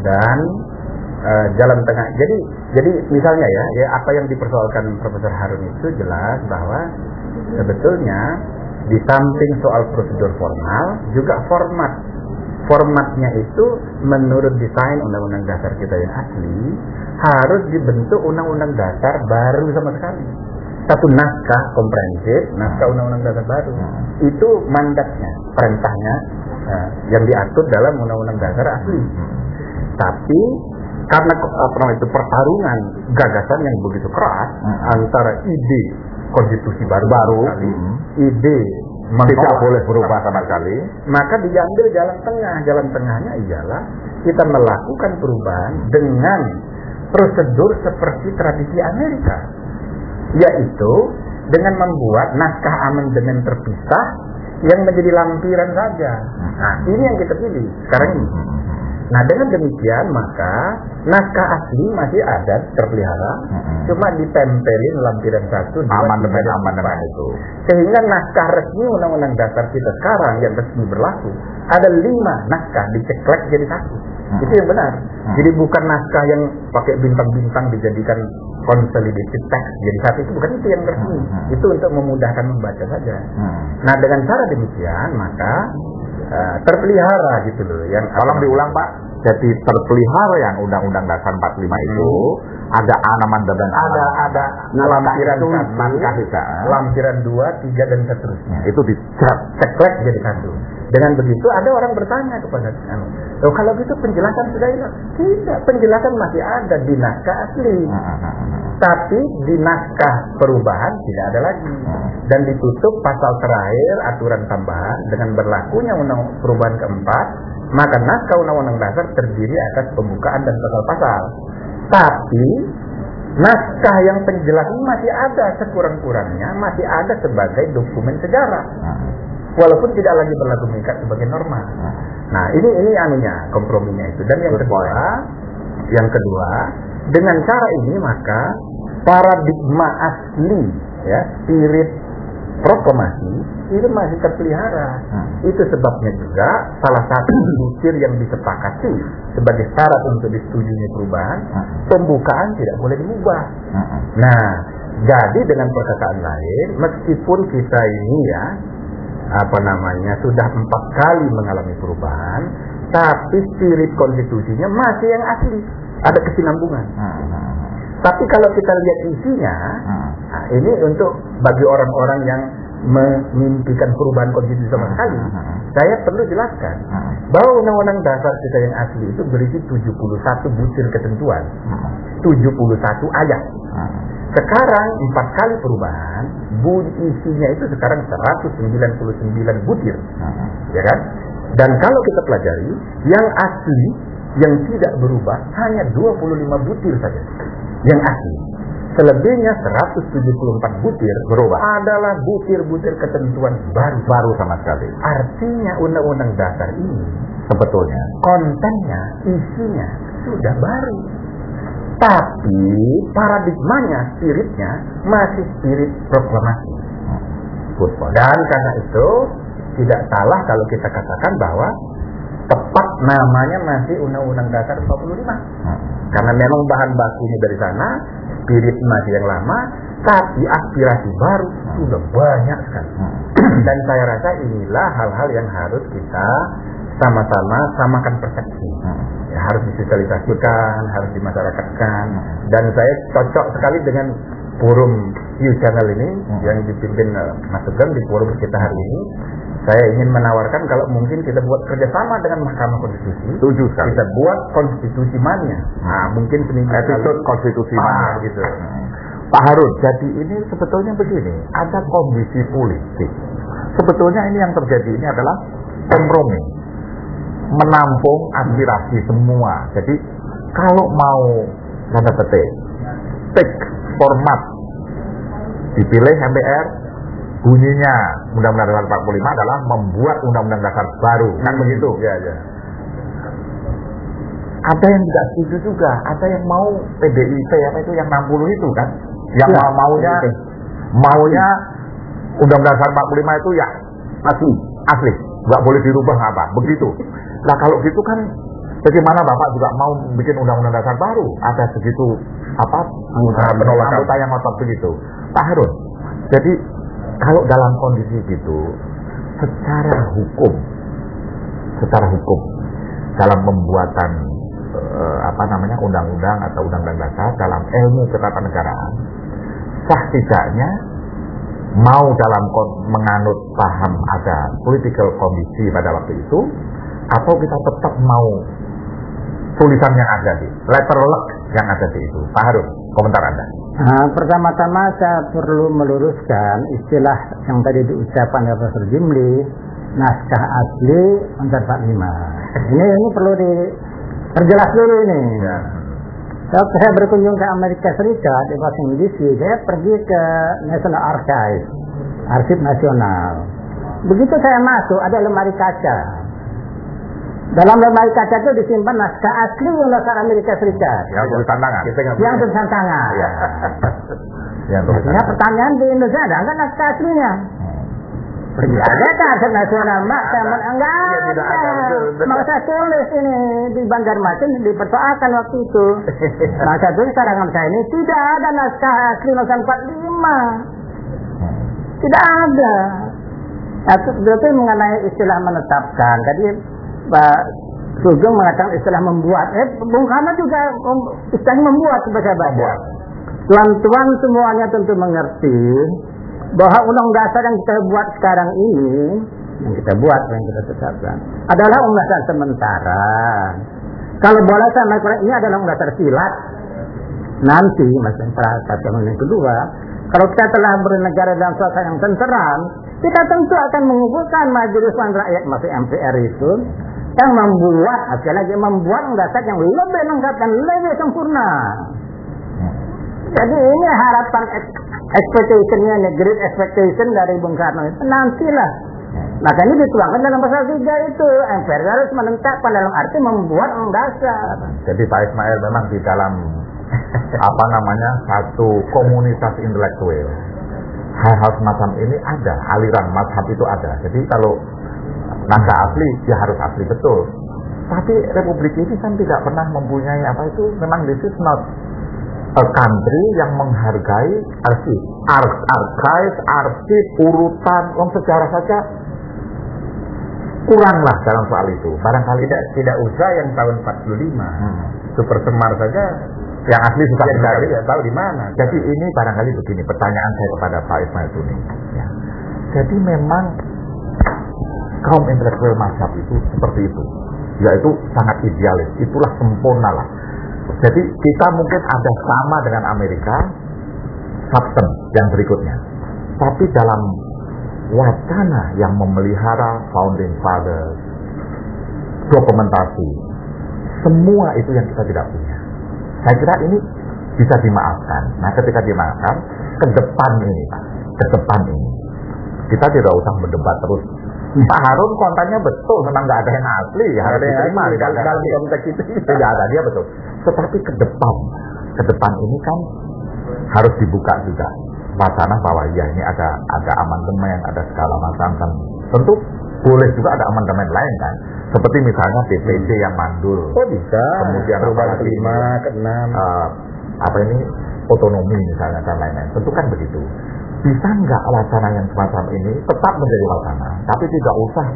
dan jalan tengah. Jadi misalnya ya apa yang dipersoalkan Profesor Harun itu jelas bahwa sebetulnya di samping soal prosedur formal juga formatnya itu menurut desain undang-undang dasar kita yang asli harus dibentuk undang-undang dasar baru sama sekali. Satu naskah komprehensif, naskah undang-undang dasar baru. Itu mandatnya, perintahnya yang diatur dalam undang-undang dasar asli. Tapi karena itu pertarungan gagasan yang begitu keras antara ide konstitusi baru, ide Tidak boleh berubah sama sekali, maka diambil jalan tengah. Jalan tengahnya ialah kita melakukan perubahan dengan prosedur seperti tradisi Amerika, yaitu dengan membuat naskah amandemen terpisah yang menjadi lampiran saja. Nah, ini yang kita pilih sekarang ini. Nah, dengan demikian maka naskah asli masih ada terpelihara, cuma ditempelin lampiran 1, 2, amandemen itu. Sehingga naskah resmi undang-undang dasar kita sekarang yang resmi berlaku ada 5 naskah diceklek jadi 1. Itu yang benar. Jadi bukan naskah yang pakai bintang-bintang dijadikan consolidated text jadi 1, itu bukan itu yang resmi. Itu untuk memudahkan membaca saja. Nah, dengan cara demikian maka terpelihara gitu loh. Yang tolong diulang Pak. Jadi terpelihara yang Undang-Undang Dasar 45 itu ada amandemen, ada lampiran 1, lampiran 2, 3 dan seterusnya. Itu diceklek jadi 1. Dengan begitu ada orang bertanya kepada kalau gitu penjelasan sudah hilang. Tidak, penjelasan masih ada di naskah asli. Tapi di naskah perubahan tidak ada lagi. Dan ditutup pasal terakhir aturan tambahan dengan berlakunya undang perubahan keempat, maka naskah undang-undang dasar terdiri atas pembukaan dan pasal-pasal. Tapi naskah yang penjelasan masih ada, sekurang-kurangnya masih ada sebagai dokumen sejarah. Walaupun tidak lagi berlaku mengikat sebagai norma. Nah, ini anunya, komprominya itu. Dan yang kedua, dengan cara ini maka paradigma asli ya, spirit proklamasi itu masih terpelihara. Itu sebabnya juga salah satu butir yang disepakati sebagai syarat untuk disetujuinya perubahan, pembukaan tidak boleh diubah. Nah, jadi dengan perkataan lain, meskipun kita ini ya sudah 4 kali mengalami perubahan, tapi spirit konstitusinya masih yang asli, ada kesinambungan. Tapi kalau kita lihat isinya, nah ini untuk bagi orang-orang yang memimpikan perubahan konstitusi sama sekali, saya perlu jelaskan bahwa undang-undang dasar kita yang asli itu berisi 71 butir ketentuan, 71 ayat. Sekarang 4 kali perubahan, isinya itu sekarang 199 butir, ya kan? Dan kalau kita pelajari, yang asli, yang tidak berubah hanya 25 butir saja, yang asli. Selebihnya 174 butir berubah adalah butir-butir ketentuan baru sama sekali. Artinya undang-undang dasar ini sebetulnya kontennya, isinya sudah baru. Tapi paradigmanya, spiritnya masih spirit proklamasi. Dan karena itu tidak salah kalau kita katakan bahwa tepat namanya masih Undang-Undang Dasar 45. Karena memang bahan bakunya dari sana, spirit masih yang lama, tapi aspirasi baru sudah banyak sekali. Dan saya rasa inilah hal-hal yang harus kita sama-sama samakan persepsi. Ya, harus disosialisasikan, harus dimasyarakatkan. Dan saya cocok sekali dengan forum Q Channel ini yang dipimpin Mas Sugeng di forum kita hari ini. Saya ingin menawarkan kalau mungkin kita buat kerjasama dengan Mahkamah Konstitusi. Setuju sekali. Kita buat konstitusi mania. Nah, mungkin seminggu episode konstitusi mania gitu. Pak Harun, jadi ini sebetulnya begini, ada kondisi politik. Sebetulnya ini yang terjadi ini adalah kompromi, menampung aspirasi semua. Jadi kalau mau tanda petik, pick format, dipilih MPR, bunyinya Undang-Undang Dasar 45 adalah membuat Undang-Undang Dasar baru, kan begitu? Ya. Ada yang tidak setuju juga, ada yang mau PDIP apa itu yang 60 itu kan, yang ya, maunya Undang-Undang Dasar 45 itu ya asli, nggak boleh dirubah apa, begitu. Nah kalau gitu kan, bagaimana Bapak juga mau bikin Undang-Undang Dasar baru, ada segitu penolakan yang ngotot begitu, Pak Harun. Jadi kalau dalam kondisi gitu, secara hukum dalam pembuatan undang-undang atau undang-undang dasar dalam ilmu ketatanegaraan, sah tidaknya mau dalam menganut paham ada political committee pada waktu itu, atau kita tetap mau tulisan yang ada di letter luck yang ada di itu. Pak Harun, komentar Anda. Pertama-tama saya perlu meluruskan istilah yang tadi diucapkan oleh Profesor Jimli, naskah asli Undang 45. Ini perlu diperjelas dulu ini. Ya. Saat saya berkunjung ke Amerika Serikat di Washington DC, saya pergi ke National Archives, Arsip Nasional. Begitu saya masuk, ada lemari kaca. Dalam lemari kaca itu disimpan naskah asli Undang-Undang Amerika Serikat. Yang tulisan tangan. Yang tulisan tangan. Ya. Yang tulisan tangan. Pertanyaan di Indonesia ada nggak naskah aslinya? Ada kan Arsip Nasional, Mbak? Enggak ada. Maka saya tulis ini di Banjarmasin, dipersoalkan waktu itu. Maka tulis karangan saya ini tidak ada naskah asli Undang-Undang 45. Tidak ada. Berarti mengenai istilah menetapkan. Tadi Pak Sugeng mengatakan istilah membuat. Bung Karno juga istilahnya membuat sebagai baca. Tuan-tuan semuanya tentu mengerti bahwa undang dasar yang kita buat sekarang ini, yang kita tetapkan, adalah undang dasar sementara. Kalau boleh saya mengatakan ini adalah undang dasar silat. Nanti, maksudnya peraturan yang kedua, kalau kita telah bernegara dalam suasana yang tenteram, kita tentu akan mengumpulkan Majelis Dewan Rakyat, masih MPR itu, yang membuat undang dasar yang lebih lengkap dan lebih sempurna. Jadi ini harapan expectation-nya, great expectation dari Bung Karno itu nantilah. Maka ini dituangkan dalam pasal 3 itu, MPR harus menetapkan dalam arti membuat undang dasar. Jadi Pak Ismail memang di dalam satu komunitas intelektual, hal-hal semacam ini ada, aliran mazhab itu ada. Jadi kalau naskah asli, ya harus asli betul. Tapi Republik ini kan tidak pernah mempunyai memang this is not a country yang menghargai arsip, arsip, urutan, sejarah saja kuranglah dalam soal itu. Barangkali tidak usah yang tahun 45. Super Semar saja yang asli susah dicari, tidak tahu di mana. Jadi ini barangkali begini, pertanyaan saya kepada Pak Ismail Tuning. Ya. Jadi memang kaum intelektual mazhab itu seperti itu, yaitu sangat idealis, itulah sempurna lah. Jadi kita mungkin ada sama dengan Amerika, substance yang berikutnya. Tapi dalam wacana yang memelihara founding fathers, dokumentasi, semua itu yang kita tidak punya. Saya kira ini bisa dimaafkan. Nah ketika dimaafkan, ke depan ini kita tidak usah berdebat terus. Pak Harun kontennya betul, memang nggak ada yang asli, harus diterima dalam konteks itu tidak ada, dia betul. Tetapi ke depan ini kan harus dibuka juga wacana bahwa ya ini ada amandemen, ada segala macam kan. Tentu boleh juga ada amandemen lain kan, seperti misalnya DPD yang mandul. Oh bisa. Kemudian perubahan apalagi ke-5, ke-6. apa ini otonomi misalnya dan lain-lain. Tentu kan begitu. Bisa nggak wacana yang semacam ini tetap menjadi wacana, tapi tidak usah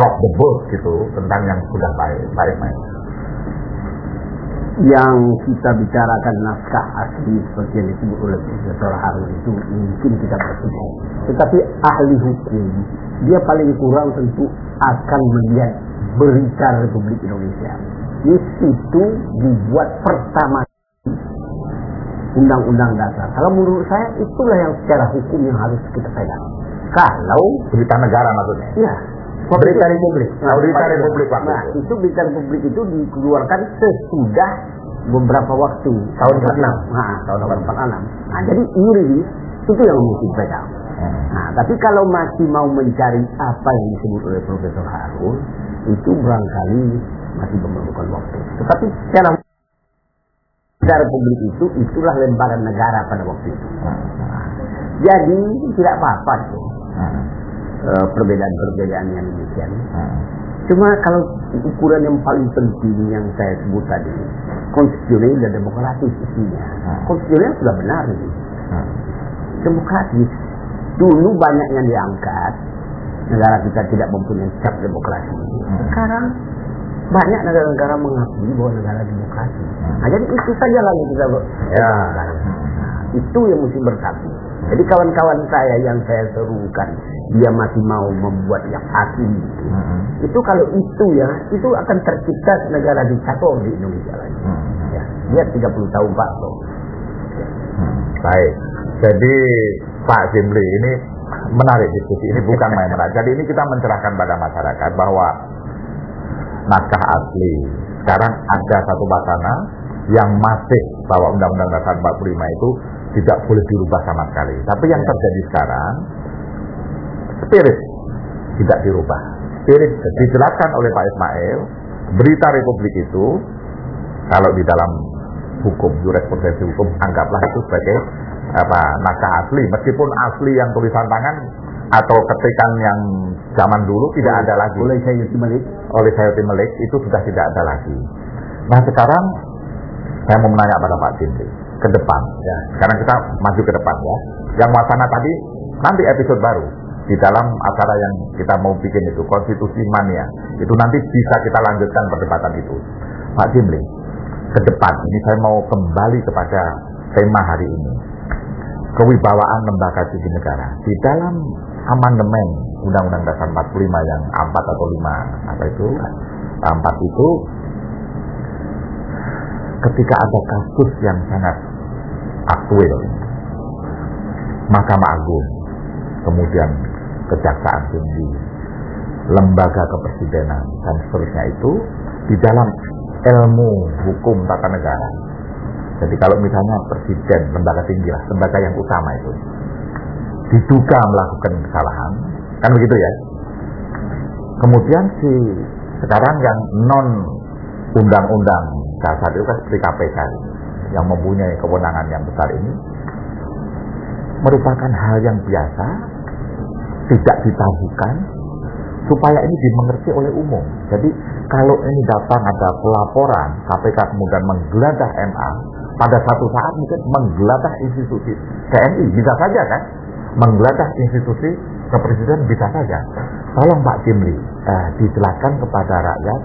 rock the boat gitu tentang yang sudah baik. Yang kita bicarakan naskah asli seperti yang disebut oleh Profesor Harun itu mungkin kita bersetuju. Tetapi ahli hukum dia paling kurang tentu akan melihat berita Republik Indonesia. Di situ dibuat pertama Undang-Undang Dasar. Kalau menurut saya itulah yang secara hukum yang harus kita pegang. Kalau Berita negara maksudnya. ya Berita Republik. Berita Republik waktu nah, itu. itu berita Republik itu dikeluarkan sesudah beberapa waktu Tahun 46. Nah, tahun 46. Nah, jadi yuridis itu yang mesti pegang. Nah, tapi kalau masih mau mencari apa yang disebut oleh Profesor Harun, itu barangkali masih memerlukan waktu. Tetapi secara Republik itu itulah lembaran negara pada waktu itu. Jadi tidak apa-apa tuh. Perbedaan-perbedaan yang demikian. Cuma kalau ukuran yang paling penting yang saya sebut tadi, konstitusional dan demokratis isinya. Konstitusional sudah benar ini. Demokratis. Dulu banyak yang diangkat, negara kita tidak mempunyai cap demokrasi. Sekarang banyak negara-negara mengakui bahwa negara demokrasi. Nah, jadi itu saja lagi kita itu yang mesti bersatu. Jadi kawan-kawan saya yang saya serukan, dia masih mau membuat yang asli itu kalau itu ya, itu akan tercipta negara diktator di Indonesia lagi. Ya, dia 30 tahun Pak. Baik. Jadi Pak Jimli ini menarik diskusi ini, bukan main menarik. Jadi ini kita mencerahkan pada masyarakat bahwa naskah asli sekarang ada satu wacana yang masih bahwa Undang-Undang Dasar 45 itu tidak boleh dirubah sama sekali. Tapi yang terjadi sekarang, spirit tidak dirubah. Spirit dijelaskan oleh Pak Ismail, berita Republik itu kalau di dalam hukum, jurisprudensi hukum, anggaplah itu sebagai naskah asli, meskipun asli yang tulisan tangan atau ketikan yang zaman dulu tidak ada lagi. Oleh Sayuti Melik itu sudah tidak ada lagi. Nah sekarang saya mau menanya pada Pak Jimli ke depan ya. Sekarang kita maju ke depan ya. Yang wacana tadi nanti episode baru di dalam acara yang kita mau bikin itu konstitusi mania. Itu nanti bisa kita lanjutkan perdebatan itu. Pak Jimli, ke depan ini saya mau kembali kepada tema hari ini. Kewibawaan lembaga tinggi negara. Di dalam amandemen Undang-Undang Dasar 45 yang 4 atau 5 4 itu ketika ada kasus yang sangat aktual, Mahkamah Agung, kemudian Kejaksaan Tinggi, lembaga kepresidenan dan seterusnya itu di dalam ilmu hukum tata negara. Jadi kalau misalnya presiden, lembaga tinggi lah, lembaga yang utama itu diduga melakukan kesalahan, kan begitu ya. Kemudian sekarang yang non undang-undang dasar itu kan seperti KPK yang mempunyai kewenangan yang besar ini merupakan hal yang biasa, tidak ditabukan supaya ini dimengerti oleh umum. Jadi kalau ini datang ada pelaporan KPK kemudian menggeledah MA, pada satu saat mungkin menggeledah institusi TNI bisa saja kan, menggeledah institusi kepresidenan bisa saja. Tolong Pak Jimli dijelaskan kepada rakyat,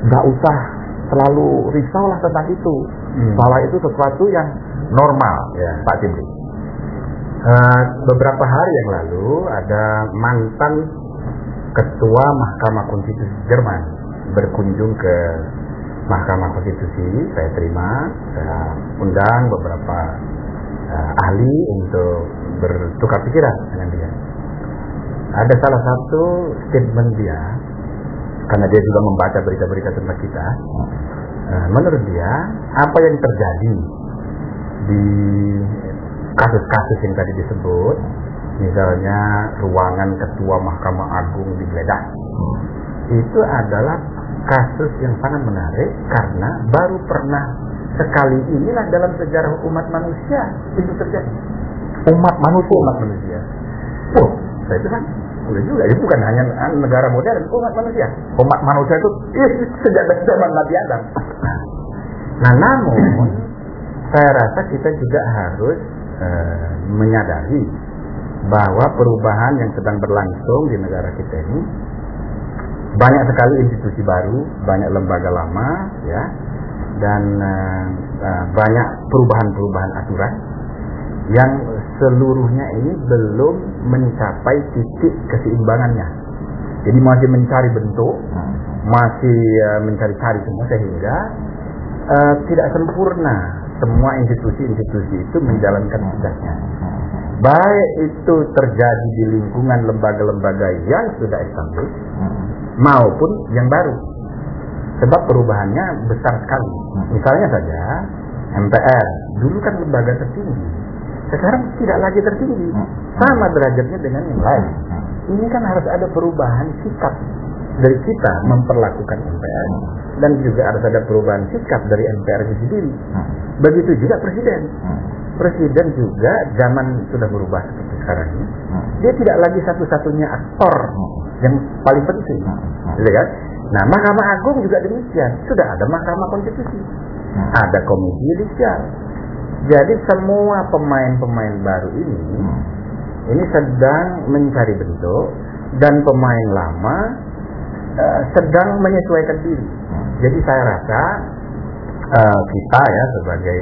nggak usah terlalu risau lah tentang itu, bahwa itu sesuatu yang normal ya, Pak Jimli. Beberapa hari yang lalu ada mantan Ketua Mahkamah Konstitusi Jerman berkunjung ke Mahkamah Konstitusi. Saya terima, saya undang beberapa ahli untuk bertukar pikiran dengan dia. Ada salah satu statement dia, karena dia juga membaca berita-berita tentang kita. Menurut dia, apa yang terjadi di kasus-kasus yang tadi disebut, misalnya ruangan Ketua Mahkamah Agung digeledah, itu adalah kasus yang sangat menarik karena baru pernah sekali inilah dalam sejarah umat manusia itu terjadi. Umat manusia. Oh, saya itu kan Boleh juga, itu bukan hanya negara modern, umat manusia. Umat manusia itu Sejak zaman Nabi Adam. Nah, namun saya rasa kita juga harus menyadari bahwa perubahan yang sedang berlangsung di negara kita ini banyak sekali institusi baru, banyak lembaga lama, ya, dan banyak perubahan-perubahan aturan yang seluruhnya ini belum mencapai titik keseimbangannya. Jadi masih mencari bentuk, masih mencari-cari semua, sehingga tidak sempurna semua institusi-institusi itu menjalankan tugasnya. Baik itu terjadi di lingkungan lembaga-lembaga yang sudah established maupun yang baru. Sebab perubahannya besar sekali. Misalnya saja MPR, dulu kan lembaga tertinggi, sekarang tidak lagi tertinggi, sama derajatnya dengan yang lain. Ini kan harus ada perubahan sikap dari kita memperlakukan MPR, dan juga harus ada perubahan sikap dari MPR itu sendiri. Begitu juga presiden. Presiden juga zaman sudah berubah seperti sekarang ini. Dia tidak lagi satu-satunya aktor yang paling penting, gitu kan? Nah, Mahkamah Agung juga demikian. Sudah ada Mahkamah Konstitusi, ada Komisi Yudisial. Jadi semua pemain-pemain baru ini sedang mencari bentuk, dan pemain lama sedang menyesuaikan diri. Jadi saya rasa kita ya sebagai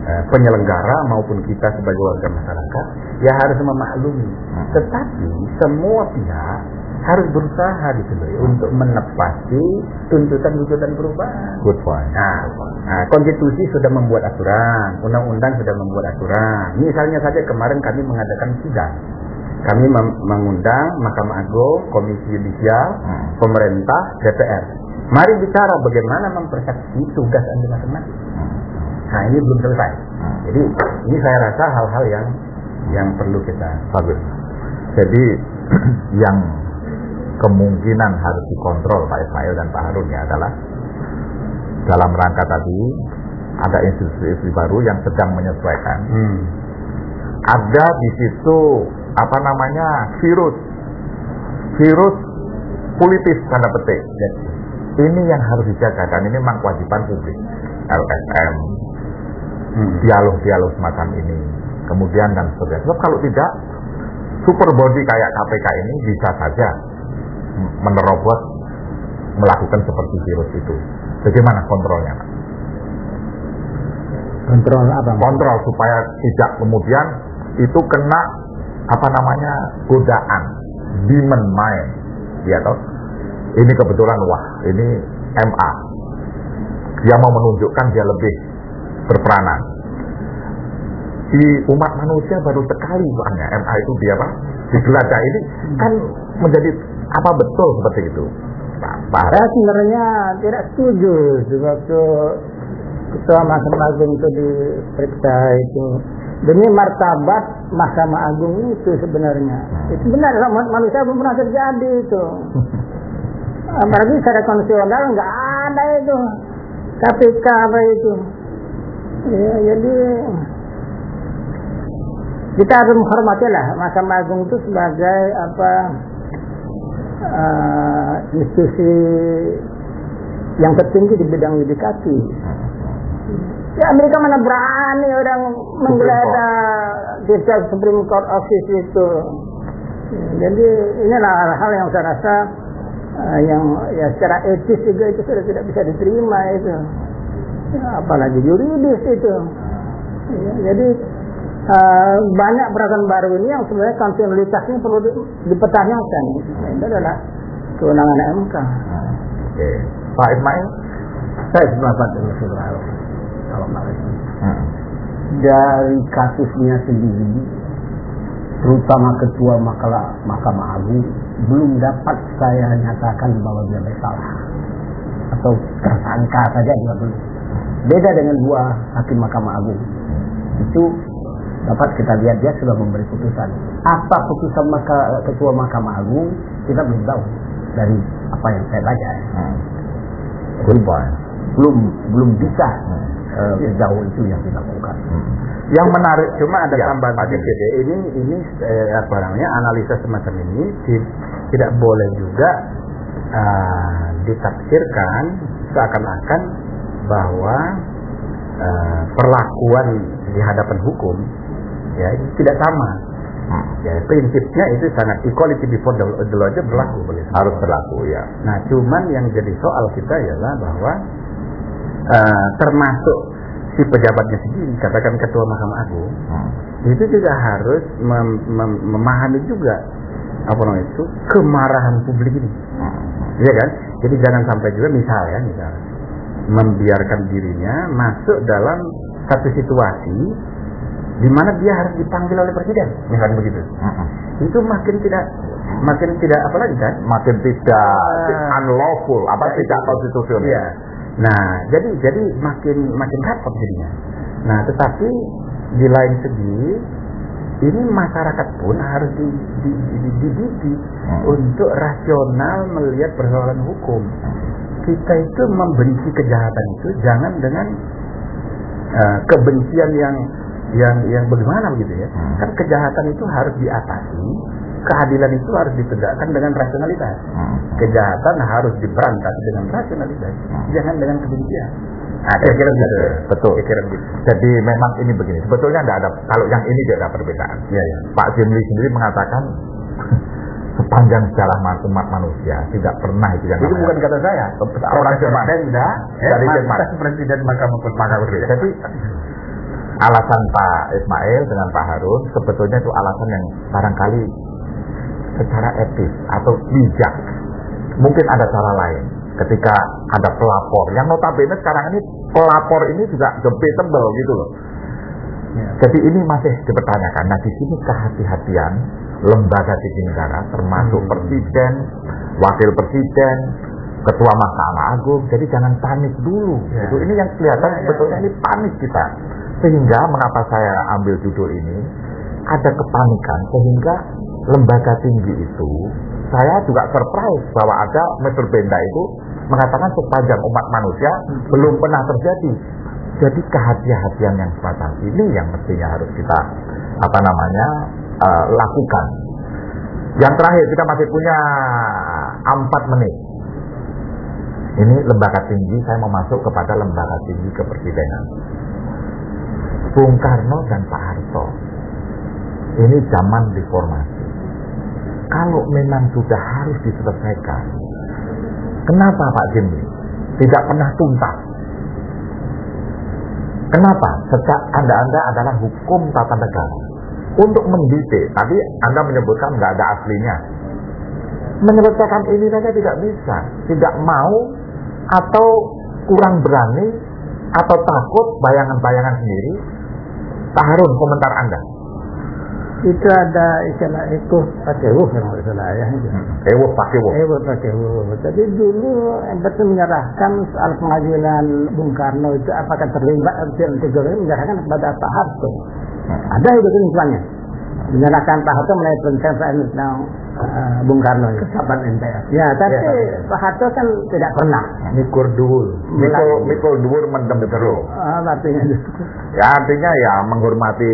penyelenggara maupun kita sebagai warga masyarakat ya harus memaklumi. Tetapi semua pihak harus berusaha untuk menepati tuntutan-tuntutan perubahan. good point. Nah, konstitusi sudah membuat aturan, undang-undang sudah membuat aturan. Misalnya saja kemarin kami mengadakan sidang. Kami mengundang Mahkamah Agung, Komisi Yudisial, pemerintah, DPR. Mari bicara bagaimana mempersepsi tugas Anda masing-masing. Nah, ini belum selesai. Jadi ini saya rasa hal-hal yang perlu kita bagus. Jadi yang kemungkinan harus dikontrol Pak Ismail dan Pak Harun ya adalah dalam rangka tadi ada institusi baru yang sedang menyesuaikan. Ada di situ virus politis tanda petik. Ini yang harus dijaga, dan ini memang kewajiban publik. LSM, dialog-dialog semacam ini, kemudian dan sebagainya. Sebab kalau tidak, super body kayak KPK ini bisa saja menerobos, melakukan seperti virus itu. Bagaimana kontrolnya, Pak? Kontrol apa? Kontrol supaya tidak kemudian itu kena godaan, demand mind, ya toh. Ini kebetulan ini MA, dia mau menunjukkan dia lebih berperanan. Di umat manusia baru sekali soalnya MA itu dia digelajah. Ini kan menjadi apa betul seperti itu, Pak? Saya sebenarnya tidak setuju waktu Ketua Mahkamah Agung itu diperiksa itu. Demi martabat Mahkamah Agung itu sebenarnya. Itu benar, manusia belum pernah terjadi itu. Apalagi secara konstitusional nggak ada itu. KPK apa itu. Ya, jadi kita harus menghormatilah Mahkamah Agung itu sebagai institusi yang tertinggi di bidang yudikasi. Ya, Amerika mana berani orang menggeledah di Supreme Court Office itu. Jadi inilah hal yang saya rasa yang ya secara etis juga itu sudah tidak bisa diterima itu. Ya, apalagi yuridis itu. Ya, jadi banyak peraturan baru ini yang sebenarnya konstitusionalitasnya perlu dipertanyakan. Itu adalah kewenangan MK. Oke. Pak Ismail, saya sependapat dengan Saudara kalau dari kasusnya sendiri, terutama Ketua Mahkamah Agung, belum dapat saya nyatakan bahwa dia bersalah atau tersangka saja dia belum. Beda dengan dua hakim Mahkamah Agung, itu dapat kita lihat dia sudah memberi putusan. Apa putusan Ketua Mahkamah Agung kita belum tahu dari apa yang saya baca. good point. Belum bisa sejauh itu yang dilakukan. Yang menarik cuma ada ya, tambahan sedikit ya. Ini apa namanya, analisa semacam ini tidak boleh juga ditafsirkan seakan-akan bahwa perlakuan di hadapan hukum ya itu tidak sama. Ya, prinsipnya itu sangat equality before the law aja berlaku, harus berlaku ya. Nah, cuman yang jadi soal kita ialah bahwa termasuk si pejabatnya sendiri, katakan ketua Mahkamah Agung, itu juga harus memahami juga apa namanya itu kemarahan publik ini, ya kan? Jadi jangan sampai juga misalnya membiarkan dirinya masuk dalam satu situasi di mana dia harus dipanggil oleh presiden, misalnya begitu. Itu makin tidak apa lagi kan? Makin tidak unlawful, tidak konstitusional. Ya. Nah, jadi makin repot jadinya. Nah, tetapi di lain segi ini masyarakat pun harus dididik untuk rasional melihat persoalan hukum. Kita itu membenci kejahatan itu jangan dengan kebencian yang bagaimana begitu ya. Kan kejahatan itu harus diatasi, keadilan itu harus ditegakkan dengan rasionalitas. Kejahatan harus diberantas dengan rasionalitas, jangan dengan kebencian. Nah, kira-kira gitu. Betul. Kira-kira gitu. Jadi memang ini begini. Sebetulnya tidak ada. Kalau yang ini tidak ada perbedaan. Ya. Pak Jimli sendiri mengatakan sepanjang sejarah umat manusia tidak pernah itu yang itu bukan kata saya. Orang Jerman dari Jerman. Presiden Mahkamah Konstitusi. Jadi alasan Pak Ismail dengan Pak Harun sebetulnya itu alasan yang barangkali secara etis atau bijak. Mungkin ada cara lain. Ketika ada pelapor, yang notabene sekarang ini pelapor ini juga debatable gitu loh. Ya. Jadi ini masih dipertanyakan. Nah, di sini kehati-hatian lembaga tinggi negara, termasuk presiden, wakil presiden, ketua Mahkamah Agung. Jadi jangan panik dulu. Ya. Gitu. Ini yang kelihatan sebetulnya ini panik kita. Sehingga mengapa saya ambil judul ini, ada kepanikan sehingga lembaga tinggi itu, saya juga surprise bahwa ada Mr. Benda itu mengatakan sepanjang umat manusia belum pernah terjadi. Jadi kehati-hatian yang semacam ini yang mestinya harus kita lakukan. Yang terakhir, kita masih punya 4 menit. Ini lembaga tinggi, saya mau masuk kepada lembaga tinggi kepresidenan. Bung Karno dan Pak Harto. Ini zaman reformasi. Kalau memang sudah harus diselesaikan, kenapa Pak Jimli tidak pernah tuntas? Kenapa? Sejak Anda adalah hukum tata negara untuk mendidik. Tadi Anda menyebutkan nggak ada aslinya. Menyelesaikan ini saja tidak bisa, tidak mau atau kurang berani atau takut bayangan-bayangan sendiri. Pak Harun, komentar Anda. Itu ada istilah ekuh pakewuh kalau salah ya. Ewuh pakewuh. Jadi dulu MPT menyerahkan soal pengajuan Bung Karno itu apakah terlibat atau tidak, menyerahkan kepada Pak Harto. Ada itu kesimpulannya. Menyerahkan Pak Harto melalui perintah tentang Bung Karno itu. Kesaban MPR. Ya, tapi Pak Harto kan tidak pernah. Mikul dhuwur mendem jero. Artinya itu. Ya artinya ya menghormati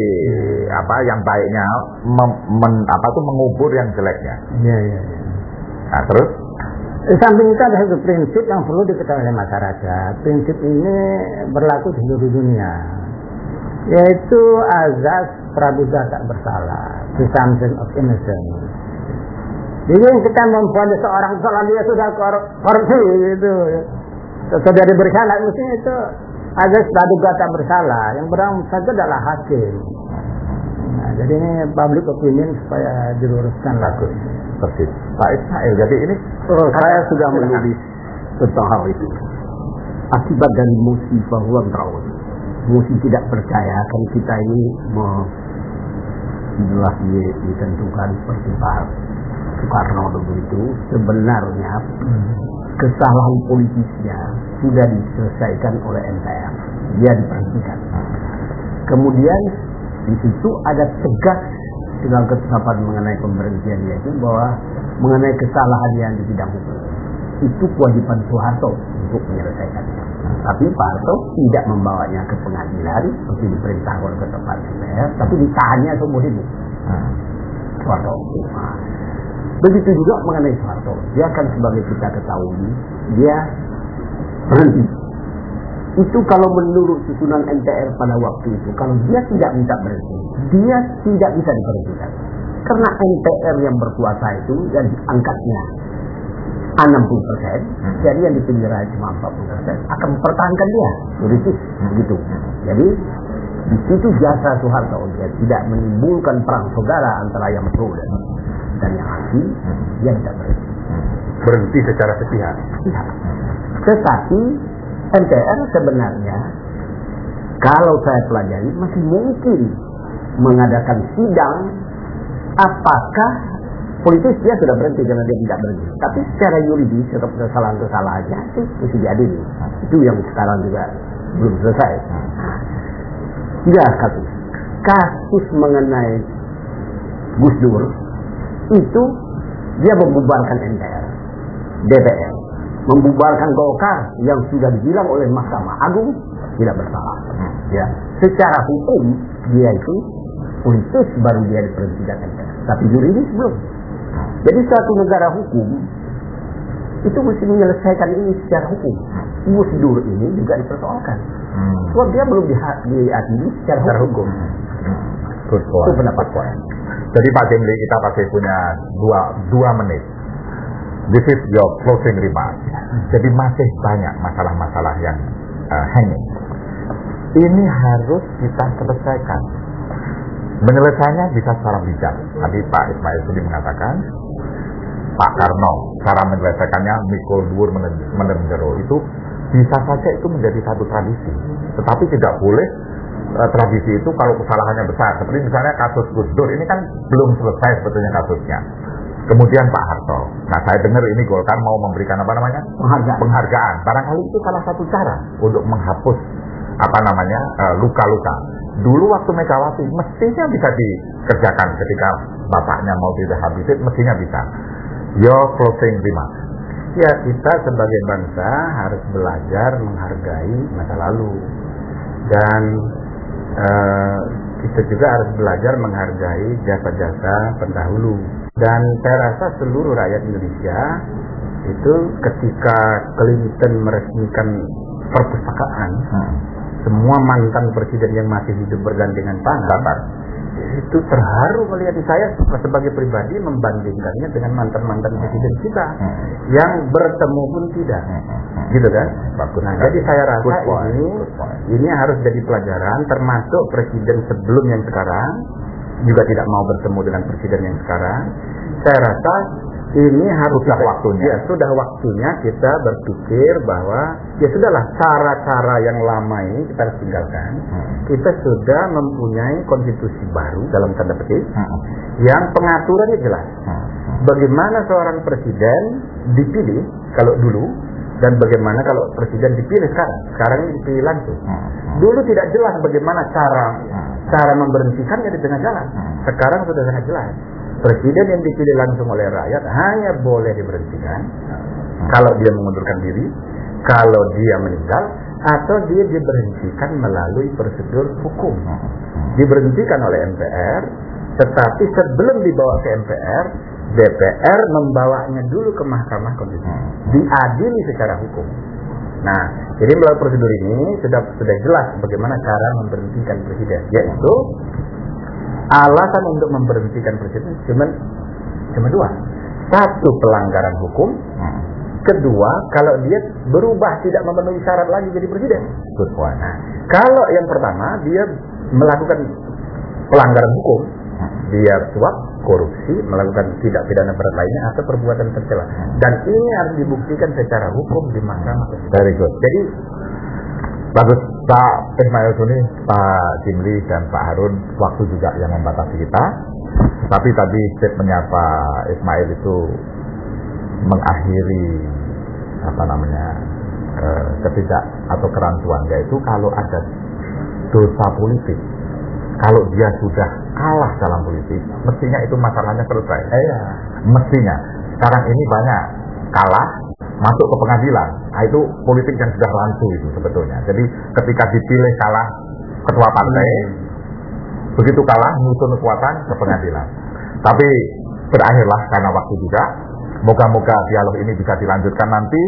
yang baiknya, mengubur yang jeleknya. Iya. Nah, terus Di samping itu ada satu prinsip yang perlu diketahui oleh masyarakat. Prinsip ini berlaku di seluruh dunia, yaitu azas praduga tak bersalah, presumption of innocence. Jadi kita mempunyai seorang salah dia sudah korupsi itu, sudah diberi salah, mestinya itu azas praduga tak bersalah. Yang berang saja adalah hakim. Nah, jadi ini public opinion supaya diluruskan laku. Persis. Pak Ismail, jadi ini saya sudah menulis tentang hal itu. Akibat dari musibah uang tahun, musibah tidak percaya kan kita ini jelas ditentukan seperti Pak Soekarno begitu. Sebenarnya kesalahan politisnya sudah diselesaikan oleh MPR, dia diberhentikan. Kemudian di situ ada tegas dengan ketetapan mengenai pemberhentian dia itu bahwa mengenai kesalahan yang di bidang hukum itu kewajiban Soeharto untuk menyelesaikannya. Tapi Pak Harto tidak membawanya ke pengadilan seperti diperintahkan oleh Ketua MPR, tapi ditahannya seumur hidup. Soeharto. Begitu juga mengenai Soeharto, dia kan sebagai kita ketahui, dia berhenti. Itu kalau menurut susunan MPR pada waktu itu, kalau dia tidak minta berhenti, dia tidak bisa diberhentikan. Karena MPR yang berkuasa itu yang diangkatnya 60%, jadi yang dipilih rakyat cuma 40%, akan mempertahankan dia, politis, begitu. Jadi di situ jasa Soeharto, dia tidak menimbulkan perang saudara antara yang pro dan yang anti, dia tidak berhenti secara sepihak. Tetapi MPR sebenarnya, kalau saya pelajari, masih mungkin mengadakan sidang apakah politis dia sudah berhenti karena dia tidak berhenti. Tapi secara yuridis, tetap kesalahan-kesalahannya itu mesti diadili. Itu yang sekarang juga belum selesai. Tiga kasus mengenai Gus Dur itu dia membubarkan MPR, DPR, membubarkan Golkar yang sudah dibilang oleh Mahkamah Agung tidak bersalah. Ya, secara hukum dia itu politis baru dia diberhentikan MPR, tapi yuridis belum. Jadi suatu negara hukum itu mesti menyelesaikan ini secara hukum. Gus Dur ini juga dipersoalkan. Sebab dia belum diadili secara hukum. Itu pendapat saya. Jadi Pak Jimli, kita pasti punya dua menit. This is your closing remark. Jadi masih banyak masalah-masalah yang hanging. Ini harus kita selesaikan. Menyelesaikannya bisa secara bijak. Tadi Pak Ismail Sudi mengatakan, Pak Karno, cara menyelesaikannya mikul dhuwur mendem jero, itu bisa saja itu menjadi satu tradisi. Tetapi tidak boleh tradisi itu kalau kesalahannya besar. Seperti misalnya kasus Gus Dur, ini kan belum selesai sebetulnya kasusnya. Kemudian Pak Harto. Nah, saya dengar ini Golkar mau memberikan apa namanya? Penghargaan. Barangkali itu salah satu cara untuk menghapus luka-luka. Dulu waktu Megawati mestinya bisa dikerjakan ketika bapaknya mau direhabilit, mestinya bisa. Your closing remark. Ya, kita sebagai bangsa harus belajar menghargai masa lalu. Dan kita juga harus belajar menghargai jasa-jasa pendahulu. Dan saya rasa seluruh rakyat Indonesia itu ketika Clinton meresmikan perpustakaan, semua mantan presiden yang masih hidup bergandengan tangan, itu terharu melihat saya sebagai pribadi membandingkannya dengan mantan-mantan presiden kita yang bertemu pun tidak, gitu kan? Nah, jadi saya rasa ini harus jadi pelajaran, termasuk presiden sebelum yang sekarang juga tidak mau bertemu dengan presiden yang sekarang. Saya rasa ini harus sudah waktunya kita berpikir bahwa ya sudahlah, cara-cara yang lama ini kita harus tinggalkan. Kita sudah mempunyai konstitusi baru dalam tanda petik yang pengaturannya jelas. Bagaimana seorang presiden dipilih kalau dulu dan bagaimana kalau presiden dipilih sekarang. Sekarang ini dipilih langsung. Dulu tidak jelas bagaimana cara memberhentikannya di tengah jalan. Sekarang sudah sangat jelas. Presiden yang dipilih langsung oleh rakyat hanya boleh diberhentikan kalau dia mengundurkan diri, kalau dia meninggal, atau dia diberhentikan melalui prosedur hukum. Diberhentikan oleh MPR, tetapi sebelum dibawa ke MPR, DPR membawanya dulu ke Mahkamah Konstitusi, diadili secara hukum. Nah, jadi melalui prosedur ini sudah jelas bagaimana cara memberhentikan presiden, yaitu alasan untuk memberhentikan presiden cuma dua. Satu, pelanggaran hukum. Kedua, kalau dia berubah tidak memenuhi syarat lagi jadi presiden. Nah, kalau yang pertama dia melakukan pelanggaran hukum, dia suap, korupsi, melakukan tindak pidana berat lainnya atau perbuatan tercela. Dan ini harus dibuktikan secara hukum di Mahkamah Konstitusi. Very good. Jadi bagus Pak Ismail Suni, Pak Jimli dan Pak Harun, waktu juga yang membatasi kita. Tapi tadi statementnya Pak Ismail itu mengakhiri ketidak atau kerancuan, yaitu kalau ada dosa politik, kalau dia sudah kalah dalam politik, mestinya itu masalahnya selesai. Mestinya. Sekarang ini banyak kalah, masuk ke pengadilan. Nah, itu politik yang sudah rancu itu sebetulnya. Jadi ketika dipilih kalah ketua partai, begitu kalah nyusun kekuatan ke pengadilan. Tapi berakhirlah karena waktu juga. Moga-moga dialog ini bisa dilanjutkan nanti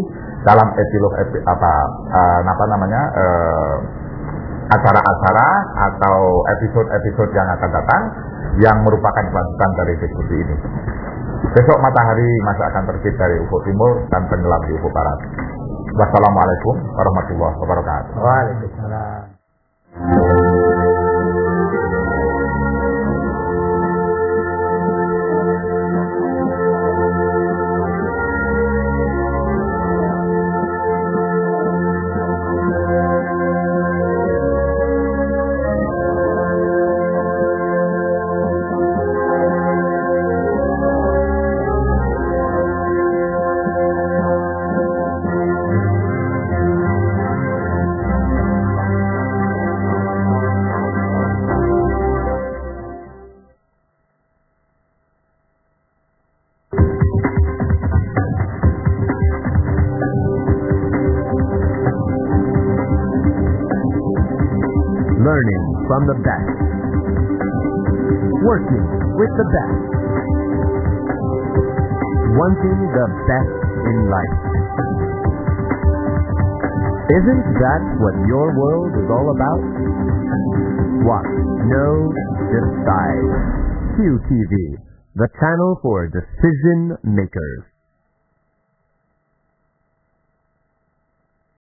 dalam epilog acara-acara atau episode-episode yang akan datang yang merupakan kelanjutan dari diskusi ini. Besok matahari masih akan terbit dari ufuk timur dan tenggelam di ufuk barat. Wassalamualaikum warahmatullahi wabarakatuh. Waalaikumsalam. Learning from the best. Working with the best. Wanting the best in life. Isn't that what your world is all about? Watch, know, decide. QTV, the channel for decision makers.